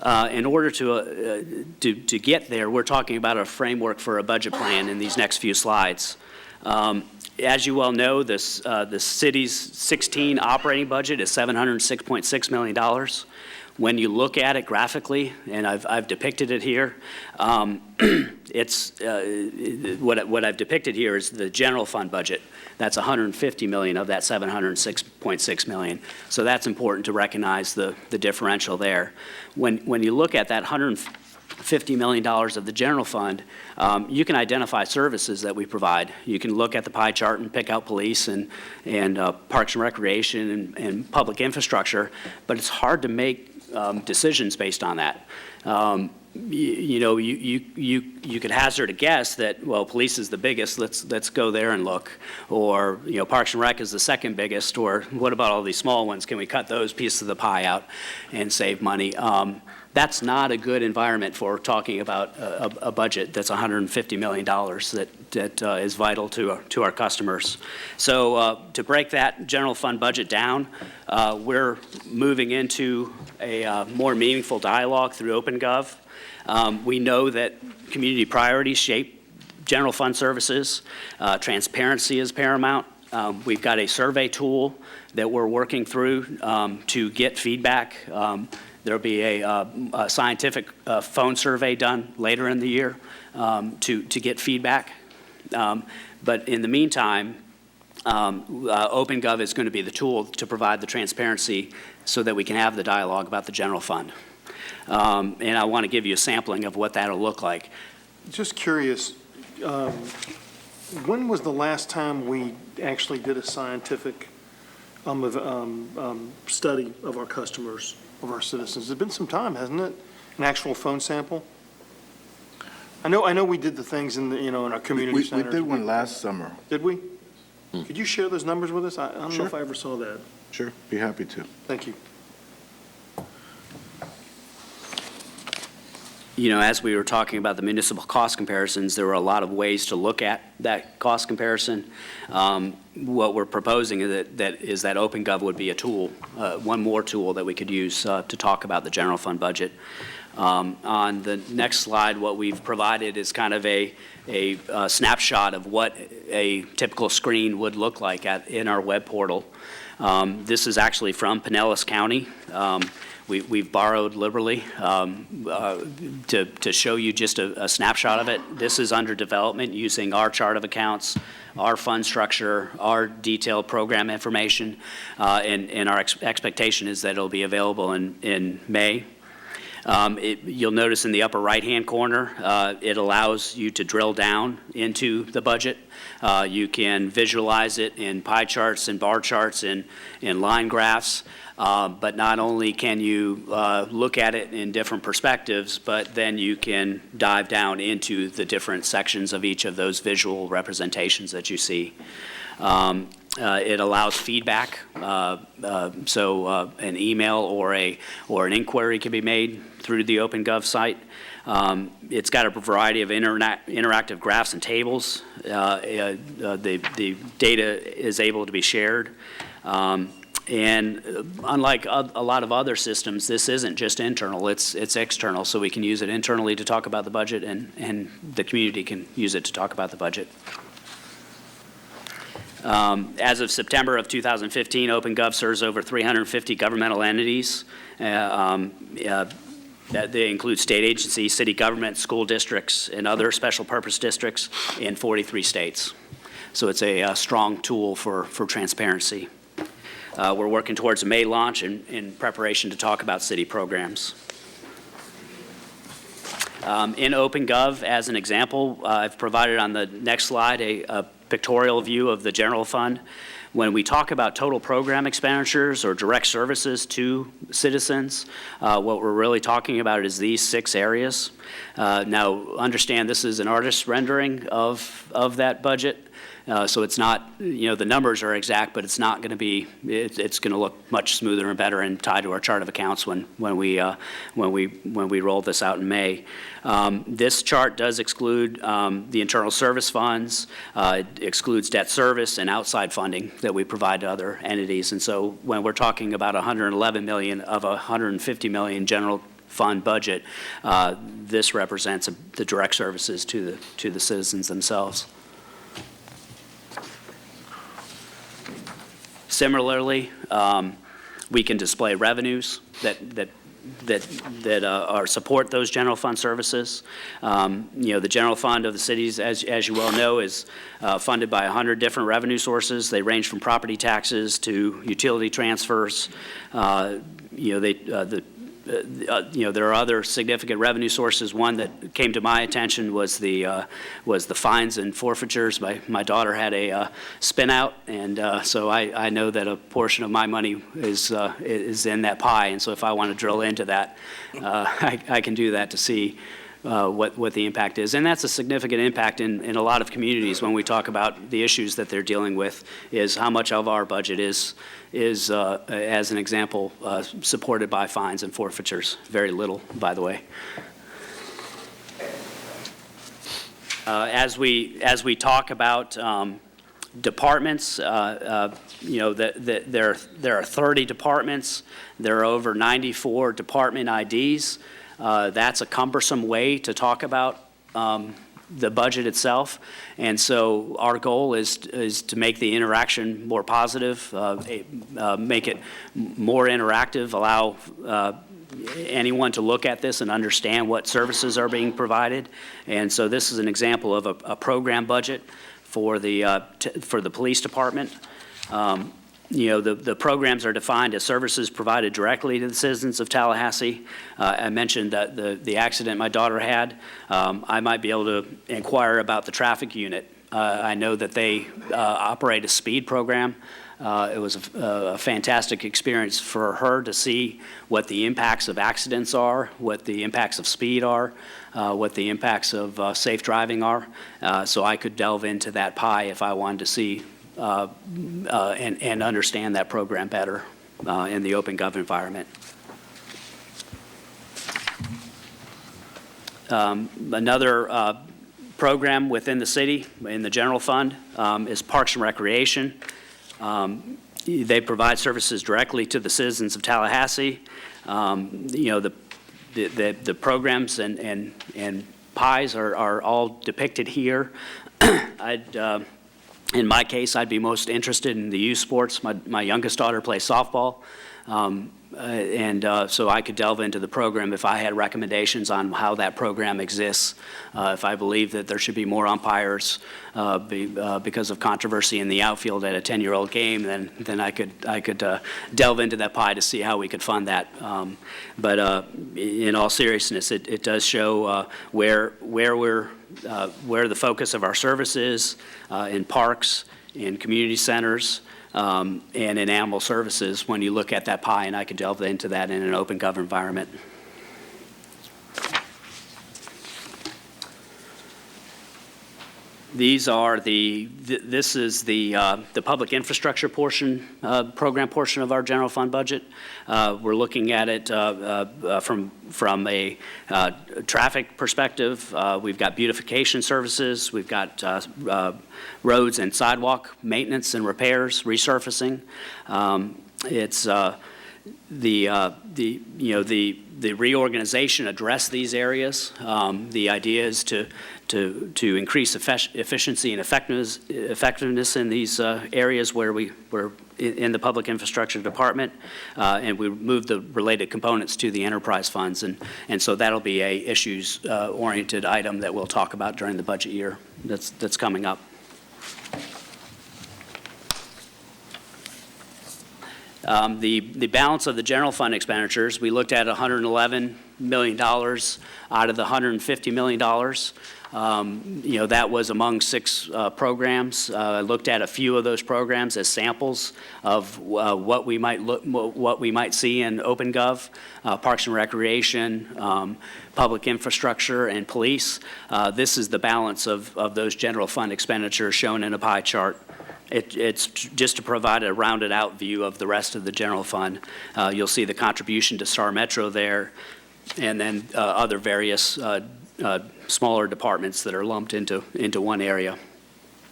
In order to get there, we're talking about a framework for a budget plan in these next few slides. As you well know, the city's 16 operating budget is $706.6 million. When you look at it graphically, and I've depicted it here, it's what I've depicted here is the general fund budget. That's $150 million of that $706.6 million. So that's important to recognize the differential there. When you look at that $150 million of the general fund, you can identify services that we provide. You can look at the pie chart and pick out police and parks and recreation and public infrastructure, but it's hard to make decisions based on that. You could hazard a guess that, well, police is the biggest, let's go there and look, or Parks and Rec is the second biggest, or what about all these small ones? Can we cut those pieces of the pie out and save money? That's not a good environment for talking about a budget that's $150 million that is vital to our customers. So to break that general fund budget down, we're moving into a more meaningful dialogue through OpenGov. We know that community priorities shape general fund services. Transparency is paramount. We've got a survey tool that we're working through to get feedback. There'll be a scientific phone survey done later in the year to get feedback. But in the meantime, OpenGov is going to be the tool to provide the transparency so that we can have the dialogue about the general fund. And I want to give you a sampling of what that'll look like. Just curious, when was the last time we actually did a scientific study of our customers, of our citizens? It's been some time, hasn't it? An actual phone sample? I know we did the things in the, in our community We centers. did one last summer. Did we? Could you share those numbers with us? I don't know if I ever saw that. Sure, be happy to. Thank you. As we were talking about the municipal cost comparisons, there were a lot of ways to look at that cost comparison. What we're proposing is that OpenGov would be a tool, one more tool that we could use to talk about the general fund budget. On the next slide, what we've provided is kind of a snapshot of what a typical screen would look like in our web portal. This is actually from Pinellas County. We've borrowed liberally to show you just a snapshot of it. This is under development using our chart of accounts, our fund structure, our detailed program information, and our expectation is that it'll be available in May. You'll notice in the upper right-hand corner, it allows you to drill down into the budget. You can visualize it in pie charts and bar charts and line graphs. But not only can you look at it in different perspectives, but then you can dive down into the different sections of each of those visual representations that you see. It allows feedback, so an email or an inquiry can be made through the OpenGov site. It's got a variety of interactive graphs and tables. The data is able to be shared. And unlike a lot of other systems, this isn't just internal, it's external, so we can use it internally to talk about the budget, and the community can use it to talk about the budget. As of September of 2015, OpenGov serves over 350 governmental entities. They include state agencies, city government, school districts, and other special purpose districts in 43 states. So it's a strong tool for transparency. We're working towards a May launch in preparation to talk about city programs. In OpenGov, as an example, I've provided on the next slide a pictorial view of the general fund. When we talk about total program expenditures or direct services to citizens, what we're really talking about is these 6 areas. Now, understand this is an artist's rendering of that budget. So it's not, the numbers are exact, but it's not going to be, it's going to look much smoother and better and tied to our chart of accounts when we roll this out in May. This chart does exclude the internal service funds, it excludes debt service and outside funding that we provide to other entities. And so when we're talking about $111 million of a $150 million general fund budget, this represents the direct services to the citizens themselves. Similarly, we can display revenues that support those general fund services. The general fund of the cities, as you well know, is funded by 100 different revenue sources. They range from property taxes to utility transfers. There are other significant revenue sources. One that came to my attention was the fines and forfeitures. My daughter had a spin out, and so I know that a portion of my money is in that pie. And so if I want to drill into that, I can do that to see what the impact is. And that's a significant impact in a lot of communities when we talk about the issues that they're dealing with, is how much of our budget is as an example, supported by fines and forfeitures. Very little, by the way. As we talk about departments, there are 30 departments. There are over 94 department IDs. That's a cumbersome way to talk about the budget itself, and so our goal is to make the interaction more positive, make it more interactive, allow anyone to look at this and understand what services are being provided. And so this is an example of a program budget for the police department. The programs are defined as services provided directly to the citizens of Tallahassee. I mentioned that the accident my daughter had. I might be able to inquire about the traffic unit. I know that they operate a speed program. It was a fantastic experience for her to see what the impacts of accidents are, what the impacts of speed are, what the impacts of safe driving are. So I could delve into that pie if I wanted to see and understand that program better in the OpenGov environment. Another program within the city, in the general fund, is Parks and Recreation. They provide services directly to the citizens of Tallahassee. The programs and pies are all depicted here. In my case, I'd be most interested in the youth sports. My youngest daughter plays softball, so I could delve into the program if I had recommendations on how that program exists. If I believe that there should be more umpires because of controversy in the outfield at a 10-year-old game, then I could delve into that pie to see how we could fund that. But in all seriousness, it does show where the focus of our service is in parks, in community centers, and in animal services when you look at that pie, and I could delve into that in an OpenGov environment. These are this is the public infrastructure portion, program portion of our general fund budget. We're looking at it from a traffic perspective. We've got beautification services. We've got roads and sidewalk maintenance and repairs, resurfacing. It's the reorganization address these areas. The idea is to increase efficiency and effectiveness in these areas where we're in the public infrastructure department, and we move the related components to the enterprise funds, and so that'll be a issues-oriented item that we'll talk about during the budget year that's coming up. The balance of the general fund expenditures, we looked at $111 million out of the $150 million. That was among 6 programs. I looked at a few of those programs as samples of what we might see in OpenGov, Parks and Recreation, public infrastructure, and police. This is the balance of those general fund expenditures shown in a pie chart. It's just to provide a rounded out view of the rest of the general fund. You'll see the contribution to Star Metro there, and then other various smaller departments that are lumped into one area.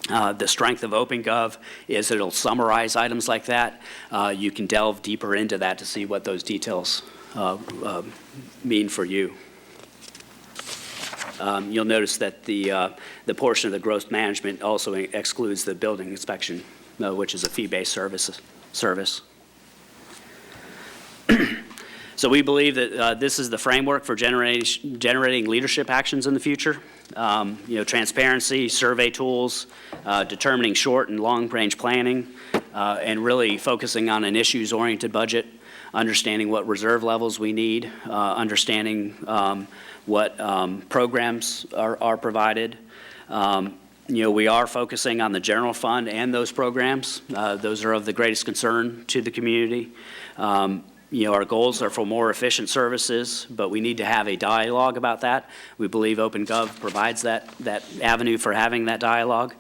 The strength of OpenGov is it'll summarize items like that. You can delve deeper into that to see what those details mean for you. You'll notice that the portion of the growth management also excludes the building inspection, which is a fee-based service. So we believe that this is the framework for generating leadership actions in the future. Transparency, survey tools, determining short and long-range planning, and really focusing on an issues-oriented budget, understanding what reserve levels we need, understanding what programs are provided. We are focusing on the general fund and those programs. Those are of the greatest concern to the community. Our goals are for more efficient services, but we need to have a dialogue about that. We believe OpenGov provides that avenue for having that dialogue.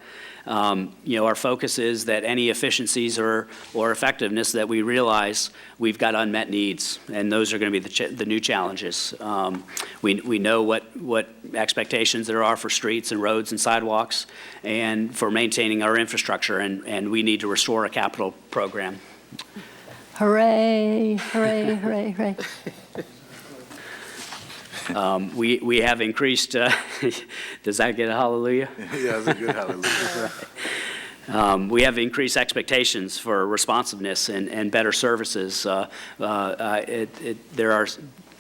Our focus is that any efficiencies or effectiveness that we realize, we've got unmet needs, and those are going to be the new challenges. We know what expectations there are for streets and roads and sidewalks and for maintaining our infrastructure, and we need to restore a capital program. Hooray, hooray, hooray, hooray. We have increased, does that get a hallelujah? Yeah, that's a good hallelujah. We have increased expectations for responsiveness and better services.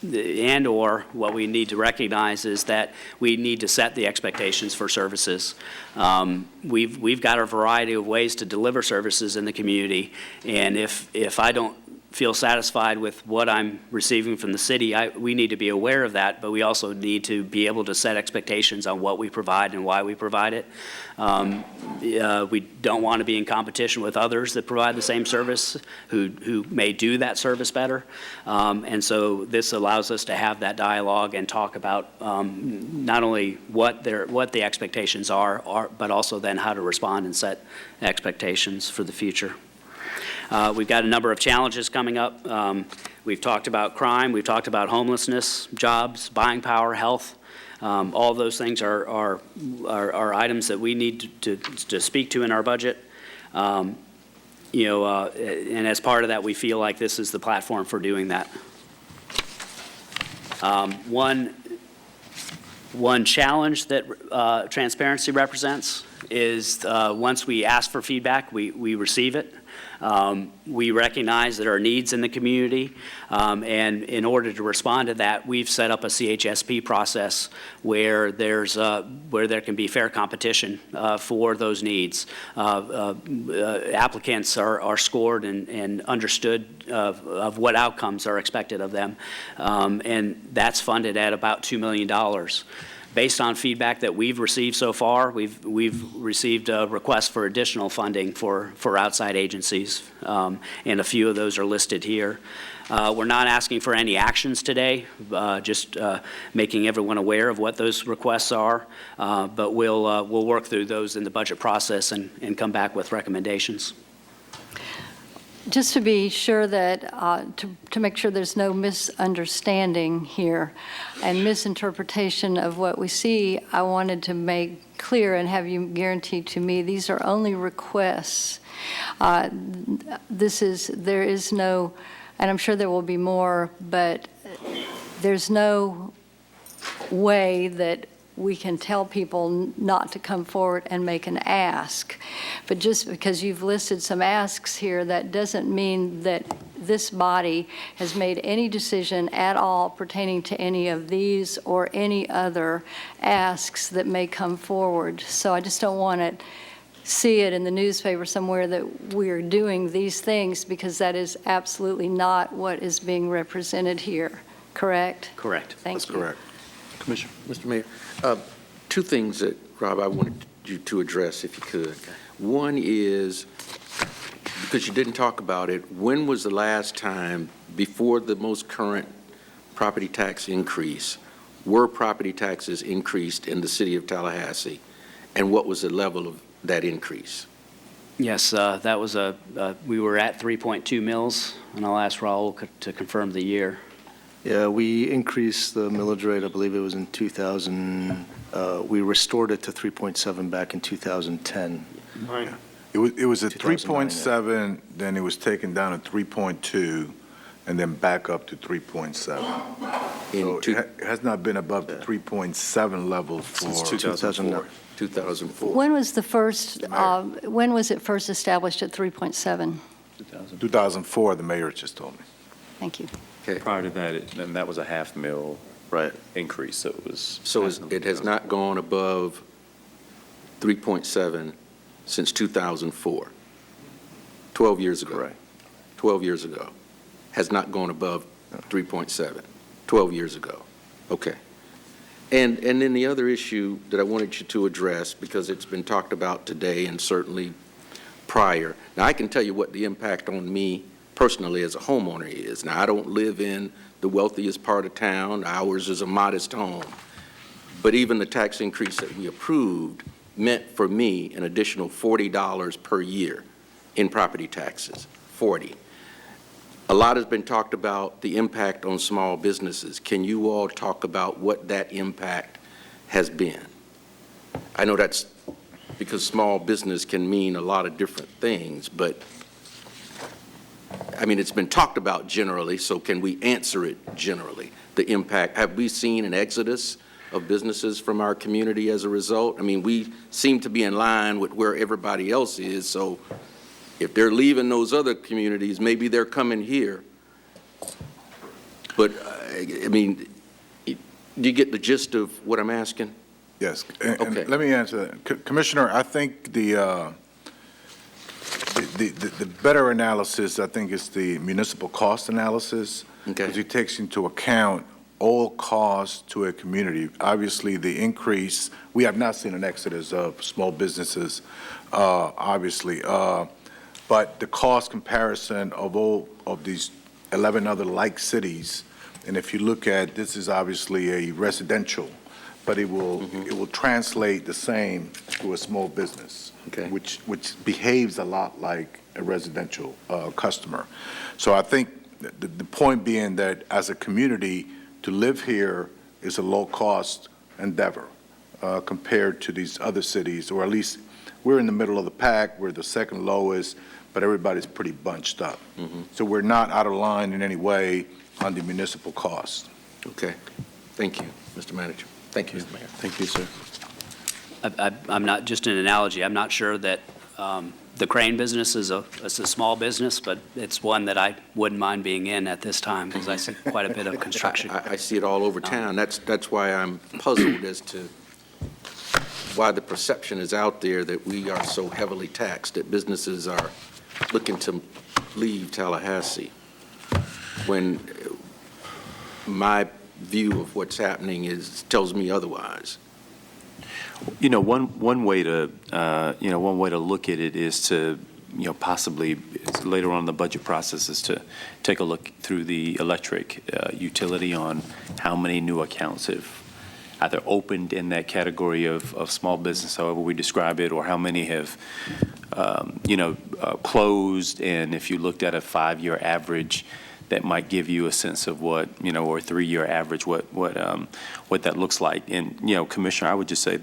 And/or what we need to recognize is that we need to set the expectations for services. We've got a variety of ways to deliver services in the community, and if I don't feel satisfied with what I'm receiving from the city, we need to be aware of that, but we also need to be able to set expectations on what we provide and why we provide it. We don't want to be in competition with others that provide the same service who may do that service better. And so this allows us to have that dialogue and talk about not only what the expectations are, but also then how to respond and set expectations for the future. We've got a number of challenges coming up. We've talked about crime, we've talked about homelessness, jobs, buying power, health. All of those things are items that we need to speak to in our budget. And as part of that, we feel like this is the platform for doing that. One challenge that transparency represents is once we ask for feedback, we receive it. We recognize there are needs in the community, and in order to respond to that, we've set up a CHSP process where there can be fair competition for those needs. Applicants are scored and understood of what outcomes are expected of them, and that's funded at about $2 million. Based on feedback that we've received so far, we've received requests for additional funding for outside agencies, and a few of those are listed here. We're not asking for any actions today, just making everyone aware of what those requests are, but we'll work through those in the budget process and come back with recommendations. Just to be sure that, to make sure there's no misunderstanding here and misinterpretation of what we see, I wanted to make clear and have you guarantee to me these are only requests. There is no, and I'm sure there will be more, but there's no way that we can tell people not to come forward and make an ask. But just because you've listed some asks here, that doesn't mean that this body has made any decision at all pertaining to any of these or any other asks that may come forward. So I just don't want it see it in the newspaper somewhere that we're doing these things, because that is absolutely not what is being represented here, correct? Correct. Thank you. Correct. Commissioner. Mr. Mayor, two things that, Rob, I wanted you to address if you could. One is, because you didn't talk about it, when was the last time, before the most current property tax increase, were property taxes increased in the city of Tallahassee? And what was the level of that increase? Yes, that was we were at 3.2 mils, and I'll ask Raul to confirm the year. Yeah, we increased the millage rate, I believe it was in 2000, we restored it to 3.7 back in 2010. Right. It was at 2009, 3.7, then it was taken down to 3.2, and then back up to 3.7. So it has not been above the 3.7 level Since for 2004. 2004. When was the first, when was it first established at 3.7? 2004, the mayor just told me. Thank you. Prior to that, and that was a half mil Right. increase, so it was. So it has not gone above 3.7 since 2004, 12 years ago. Right. 12 years ago. Has not gone above 3.7, 12 years ago. Okay. And then the other issue that I wanted you to address, because it's been talked about today and certainly prior. Now, I can tell you what the impact on me personally as a homeowner is. Now, I don't live in the wealthiest part of town. Ours is a modest home. But even the tax increase that we approved meant for me an additional $40 per year in property taxes, 40. A lot has been talked about the impact on small businesses. Can you all talk about what that impact has been? I know that's because small business can mean a lot of different things, but I mean, it's been talked about generally, so can we answer it generally? The impact, have we seen an exodus of businesses from our community as a result? I mean, we seem to be in line with where everybody else is, so if they're leaving those other communities, maybe they're coming here. But, I mean, do you get the gist of what I'm asking? Yes. And Okay. let me answer that. Commissioner, I think the better analysis, I think, is the municipal cost analysis. Okay. Because it takes into account all costs to a community. Obviously, the increase, we have not seen an exodus of small businesses, obviously. But the cost comparison of all of these 11 other like cities, and if you look at, this is obviously a residential, but it will translate the same to a small business, Okay. which behaves a lot like a residential customer. So I think the point being that as a community, to live here is a low-cost endeavor compared to these other cities, or at least we're in the middle of the pack, we're the second lowest, but everybody's pretty bunched up. So we're not out of line in any way on the municipal cost. Okay. Thank you, Mr. Manager. Thank you, Mr. Mayor. Thank you, sir. I'm not, just an analogy, I'm not sure that the crane business is a small business, but it's one that I wouldn't mind being in at this time, because I see quite a bit of construction. I see it all over town. That's why I'm puzzled as to why the perception is out there that we are so heavily taxed, that businesses are looking to leave Tallahassee, when my view of what's happening tells me otherwise. You know, one way to look at it is to, possibly later on in the budget process is to take a look through the electric utility on how many new accounts have either opened in that category of small business, however we describe it, or how many have, closed. And if you looked at a 5-year average, that might give you a sense of what, or a 3-year average, what that looks like. And, Commissioner, I would just say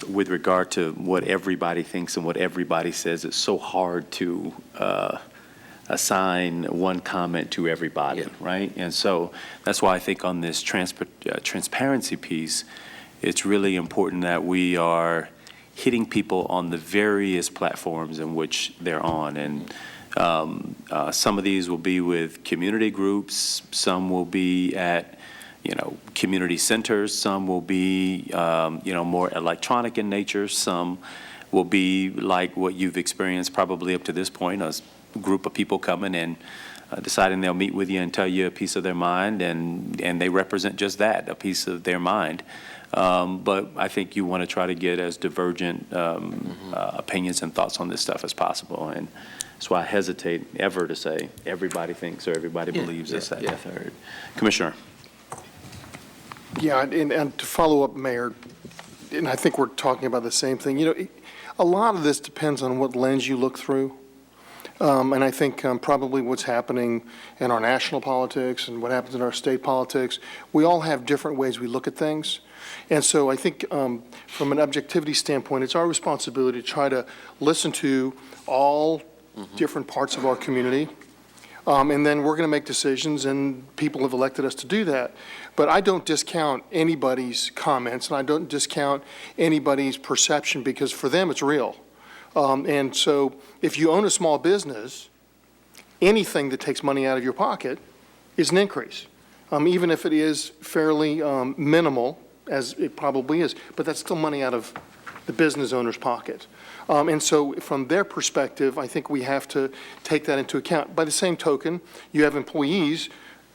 with regard to what everybody thinks and what everybody says, it's so hard to assign one comment to everybody, Yeah. right? And so that's why I think on this transparency piece, it's really important that we are hitting people on the various platforms in which they're on. And some of these will be with community groups, some will be at community centers. Some will be, more electronic in nature. Some will be like what you've experienced probably up to this point, a group of people coming and deciding they'll meet with you and tell you a piece of their mind, and they represent just that, a piece of their mind. But I think you want to try to get as divergent opinions and thoughts on this stuff as possible. And that's why I hesitate ever to say everybody thinks or everybody believes this, that, and the third. Commissioner. Yeah, and to follow up, Mayor, and I think we're talking about the same thing. A lot of this depends on what lens you look through. And I think probably what's happening in our national politics and what happens in our state politics, we all have different ways we look at things. And so I think from an objectivity standpoint, it's our responsibility to try to listen to all different parts of our community. And then we're going to make decisions, and people have elected us to do that. But I don't discount anybody's comments, and I don't discount anybody's perception, because for them it's real. And so if you own a small business, anything that takes money out of your pocket is an increase, even if it is fairly minimal, as it probably is. But that's still money out of the business owner's pocket. And so from their perspective, I think we have to take that into account. By the same token, you have employees,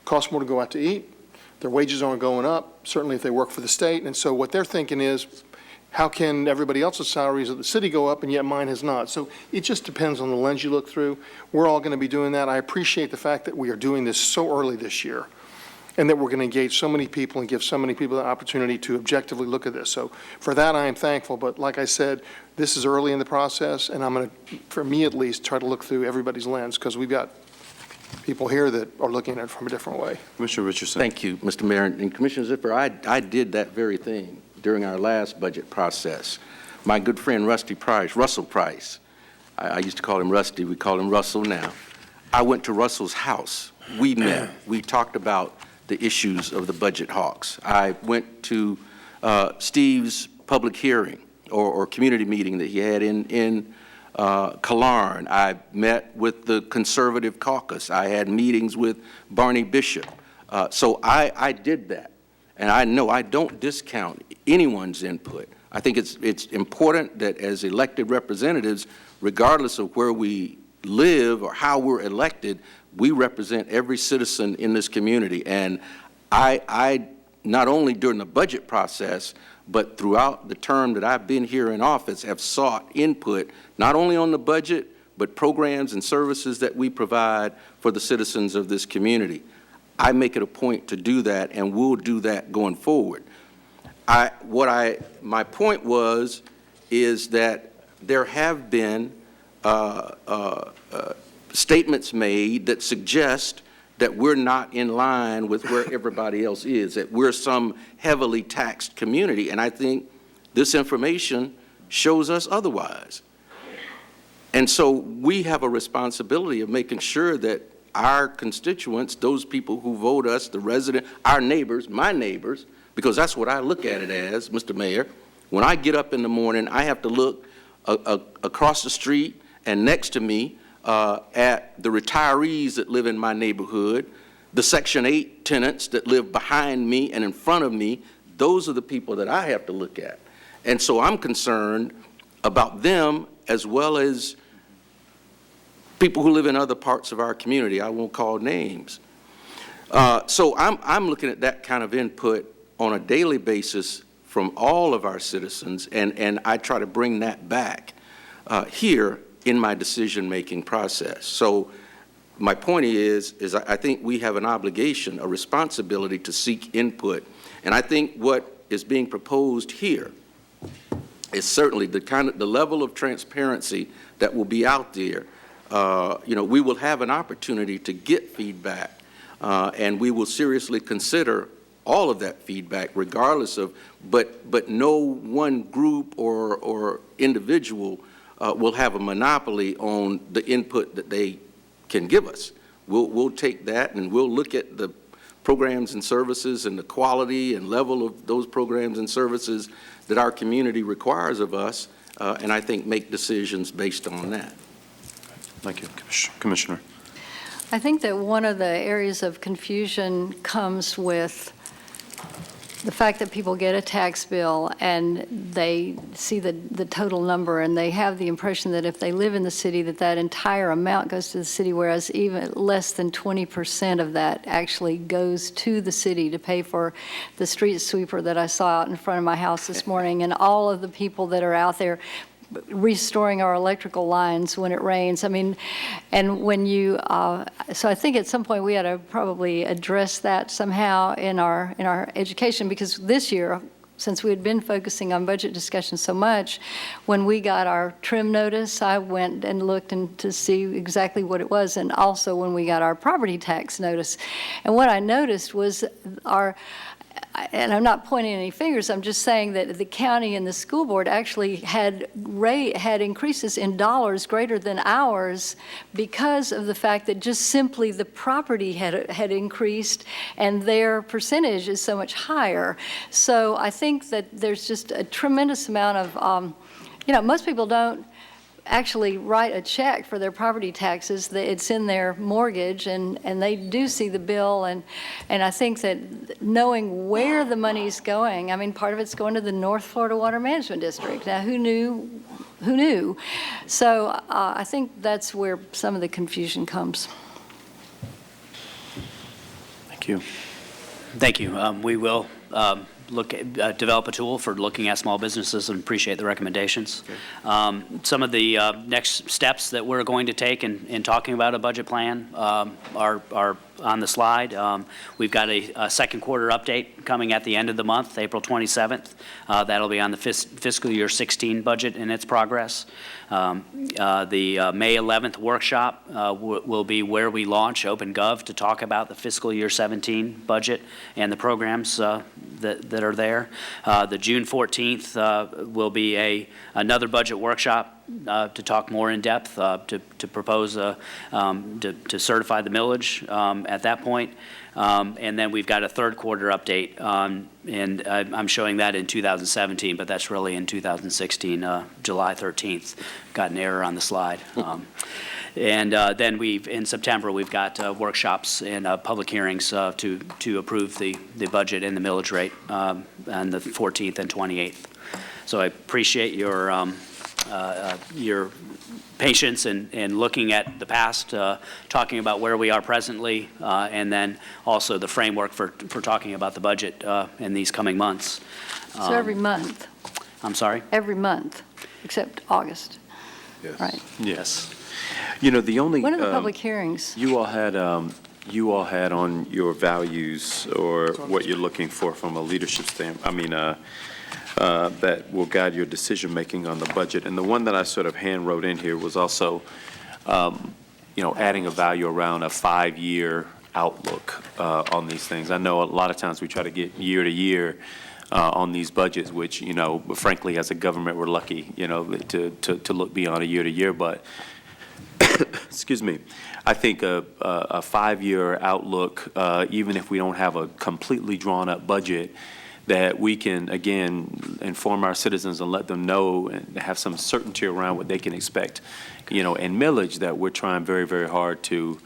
cost more to go out to eat, their wages aren't going up, certainly if they work for the state. And so what they're thinking is, how can everybody else's salaries at the city go up and yet mine has not? So it just depends on the lens you look through. We're all going to be doing that. I appreciate the fact that we are doing this so early this year, and that we're going to engage so many people and give so many people the opportunity to objectively look at this. So for that, I am thankful. But like I said, this is early in the process, and I'm going to, for me at least, try to look through everybody's lens, because we've got people here that are looking at it from a different way. Commissioner Richardson. Thank you, Mr. Mayor. And Commissioner Zipper, I did that very thing during our last budget process. My good friend Russell Price, I used to call him Rusty, we call him Russell now. I went to Russell's house. We met. We talked about the issues of the budget hawks. I went to Steve's public hearing or community meeting that he had in Killarn. I met with the conservative caucus. I had meetings with Barney Bishop. So I did that. And I know I don't discount anyone's input. I think it's important that as elected representatives, regardless of where we live or how we're elected, we represent every citizen in this community. And I not only during the budget process, but throughout the term that I've been here in office, have sought input not only on the budget, but programs and services that we provide for the citizens of this community. I make it a point to do that, and we'll do that going forward. My point is that there have been statements made that suggest that we're not in line with where everybody else is, that we're some heavily taxed community, and I think this information shows us otherwise. And so we have a responsibility of making sure that our constituents, those people who vote us, the resident, our neighbors, my neighbors, because that's what I look at it as, Mr. Mayor. When I get up in the morning, I have to look across the street and next to me at the retirees that live in my neighborhood, the Section 8 tenants that live behind me and in front of me. Those are the people that I have to look at. And so I'm concerned about them as well as people who live in other parts of our community. I won't call names. So I'm looking at that kind of input on a daily basis from all of our citizens, and I try to bring that back here in my decision-making process. So my point is I think we have an obligation, a responsibility to seek input. And I think what is being proposed here is certainly the level of transparency that will be out there. We will have an opportunity to get feedback, and we will seriously consider all of that feedback regardless of, but no one group or individual will have a monopoly on the input that they can give us. We'll take that and we'll look at the programs and services and the quality and level of those programs and services that our community requires of us, and I think make decisions based on that. Thank you, Commissioner. I think that one of the areas of confusion comes with the fact that people get a tax bill and they see the total number and they have the impression that if they live in the city that that entire amount goes to the city, whereas even less than 20% of that actually goes to the city to pay for the street sweeper that I saw out in front of my house this morning and all of the people that are out there restoring our electrical lines when it rains. I mean, and when you, so I think at some point we ought to probably address that somehow in our education, because this year, since we had been focusing on budget discussion so much, when we got our trim notice, I went and looked to see exactly what it was, and also when we got our property tax notice. And what I noticed was and I'm not pointing any fingers, I'm just saying that the county and the school board actually had increases in dollars greater than ours because of the fact that just simply the property had increased and their percentage is so much higher. So I think that there's just a tremendous amount of, most people don't actually write a check for their property taxes. It's in their mortgage, and they do see the bill, and I think that knowing where the money's going, I mean, part of it's going to the North Florida Water Management District. Now, who knew? So I think that's where some of the confusion comes. Thank you. Thank you. We will develop a tool for looking at small businesses and appreciate the recommendations. Okay. Some of the next steps that we're going to take in talking about a budget plan are on the slide. We've got a second quarter update coming at the end of the month, April 27th. That'll be on the fiscal year 16 budget and its progress. The May 11th workshop will be where we launch OpenGov to talk about the fiscal year 17 budget and the programs that are there. The June 14th will be another budget workshop to talk more in depth, to propose to certify the millage at that point. And then we've got a third quarter update, and I'm showing that in 2017, but that's really in 2016, July 13th. Got an error on the slide. And then in September, we've got workshops and public hearings to approve the budget and the millage rate on the 14th and 28th. So I appreciate your patience in looking at the past, talking about where we are presently, and then also the framework for talking about the budget in these coming months. So every month? I'm sorry? Every month, except August. Yes. Right. Yes. The only... When are the public hearings? You all had on your values or what you're looking for from a leadership standpoint, that will guide your decision-making on the budget. And the one that I sort of hand-wrote in here was also, adding a value around a 5-year outlook on these things. I know a lot of times we try to get year to year on these budgets, which, frankly, as a government, we're lucky, to look beyond a year to year. But, excuse me, I think a 5-year outlook, even if we don't have a completely drawn-up budget, that we can, again, inform our citizens and let them know and have some certainty around what they can expect, and millage, that we're trying very, very hard to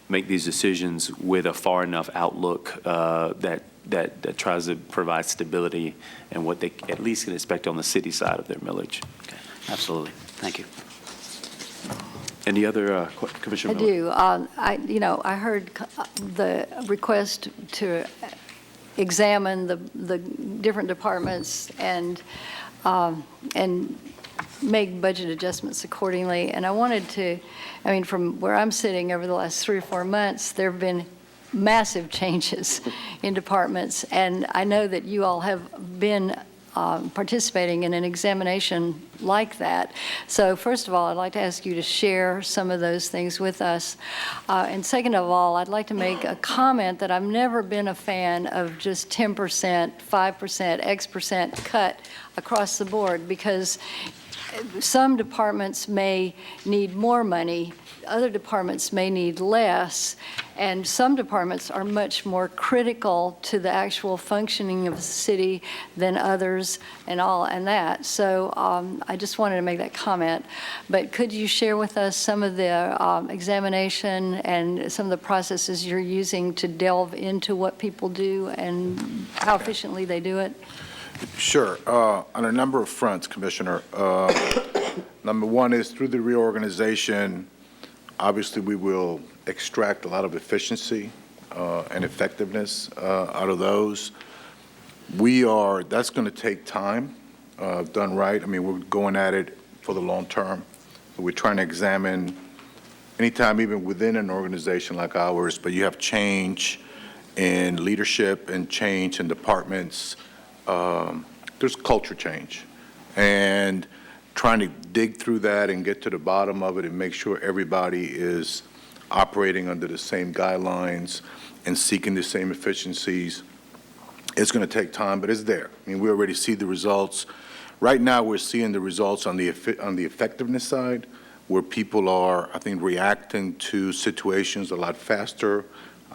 make these decisions with a far enough outlook that tries to provide stability and what they at least can expect on the city side of their millage. Okay. Absolutely. Thank you. Any other Commissioner Miller? I do. I heard the request to examine the different departments and make budget adjustments accordingly. And I wanted to, from where I'm sitting over the last 3 or 4 months, there have been massive changes in departments. And I know that you all have been participating in an examination like that. So first of all, I'd like to ask you to share some of those things with us. And second of all, I'd like to make a comment that I've never been a fan of just 10%, 5%, X% cut. across the board, because some departments may need more money, other departments may need less, and some departments are much more critical to the actual functioning of the city than others and that. So I just wanted to make that comment. But could you share with us some of the examination and some of the processes you're using to delve into what people do and how efficiently they do it? Sure. On a number of fronts, Commissioner. Number one is through the reorganization, obviously we will extract a lot of efficiency and effectiveness out of those. That's going to take time, done right. I mean, we're going at it for the long term. We're trying to examine anytime, even within an organization like ours, but you have change in leadership and change in departments. There's culture change, and trying to dig through that and get to the bottom of it and make sure everybody is operating under the same guidelines and seeking the same efficiencies. It's going to take time, but it's there. I mean, we already see the results. Right now, we're seeing the results on the effectiveness side, where people are, I think, reacting to situations a lot faster.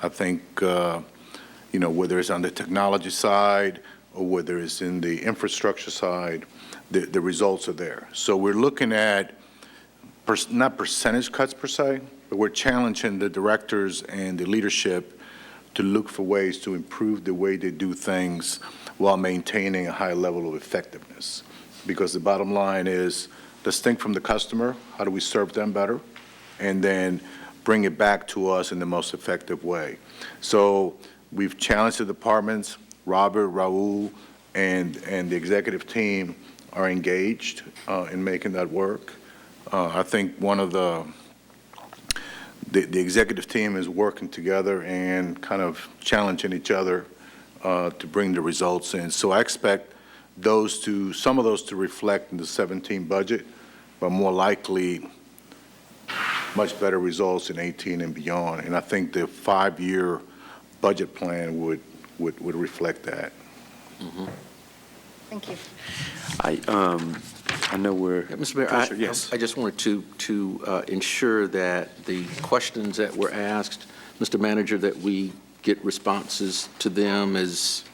I think, whether it's on the technology side or whether it's in the infrastructure side, the results are there. So we're looking at not percentage cuts per se, but we're challenging the directors and the leadership to look for ways to improve the way they do things while maintaining a high level of effectiveness. Because the bottom line is, let's think from the customer, how do we serve them better, and then bring it back to us in the most effective way. So we've challenged the departments. Robert, Raul, and the executive team are engaged in making that work. I think one of the executive team is working together and kind of challenging each other to bring the results in. So I expect some of those to reflect in the 17 budget, but more likely much better results in 18 and beyond. And I think the 5-year budget plan would reflect that. Mm-hmm. Thank you. I know we're. Mr. Mayor, Yes. I just wanted to ensure that the questions that were asked, Mr. Manager, that we get responses to them as,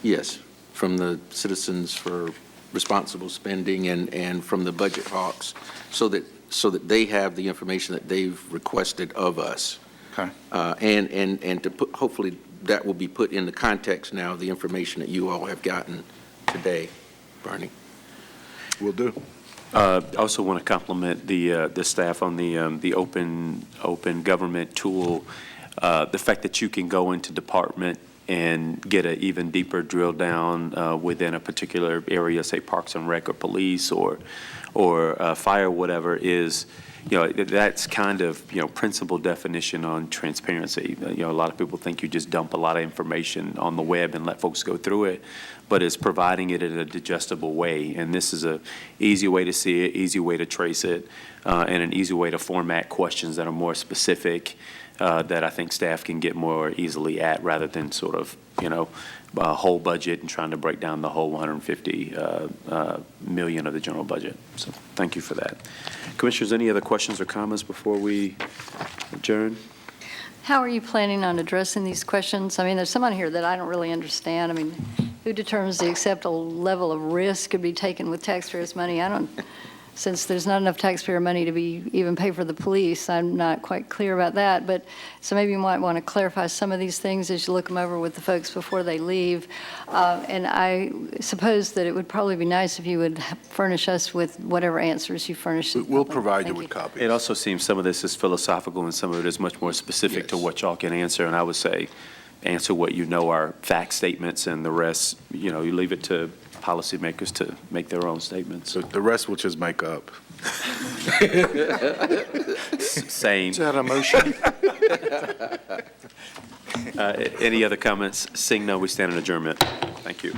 yes, from the Citizens for Responsible Spending and from the budget hawks, so that they have the information that they've requested of us. Okay. And to put, hopefully that will be put in the context now of the information that you all have gotten today. Barney? Will do. I also want to compliment the staff on the open government tool. The fact that you can go into department and get an even deeper drill down within a particular area, say Parks and Rec or police or fire, whatever, is, that's kind of, principal definition on transparency. A lot of people think you just dump a lot of information on the web and let folks go through it, but it's providing it in a digestible way. And this is an easy way to see it, easy way to trace it, and an easy way to format questions that are more specific that I think staff can get more easily at, rather than sort of, a whole budget and trying to break down the whole 150 million of the general budget. So thank you for that. Commissioners, any other questions or comments before we adjourn? How are you planning on addressing these questions? I mean, there's some on here that I don't really understand. I mean, who determines the acceptable level of risk could be taken with taxpayers' money? Since there's not enough taxpayer money to even pay for the police, I'm not quite clear about that. But so maybe you might want to clarify some of these things as you look them over with the folks before they leave. And I suppose that it would probably be nice if you would furnish us with whatever answers you furnish. We'll provide you with copies. It also seems some of this is philosophical and some of it is much more specific to what y'all can answer. And I would say answer what are fact statements, and the rest, you leave it to policymakers to make their own statements. So the rest will just make up. Same. Is that a motion? Any other comments? Seeing none, we stand in adjournment. Thank you.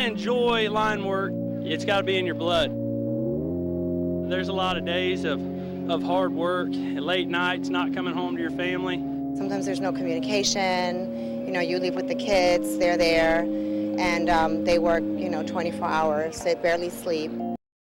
enjoy line work, it's got to be in your blood. There's a lot of days of hard work, late nights, not coming home to your family. Sometimes there's no communication. You know, you live with the kids, they're there, and they work, 24 hours. They barely sleep.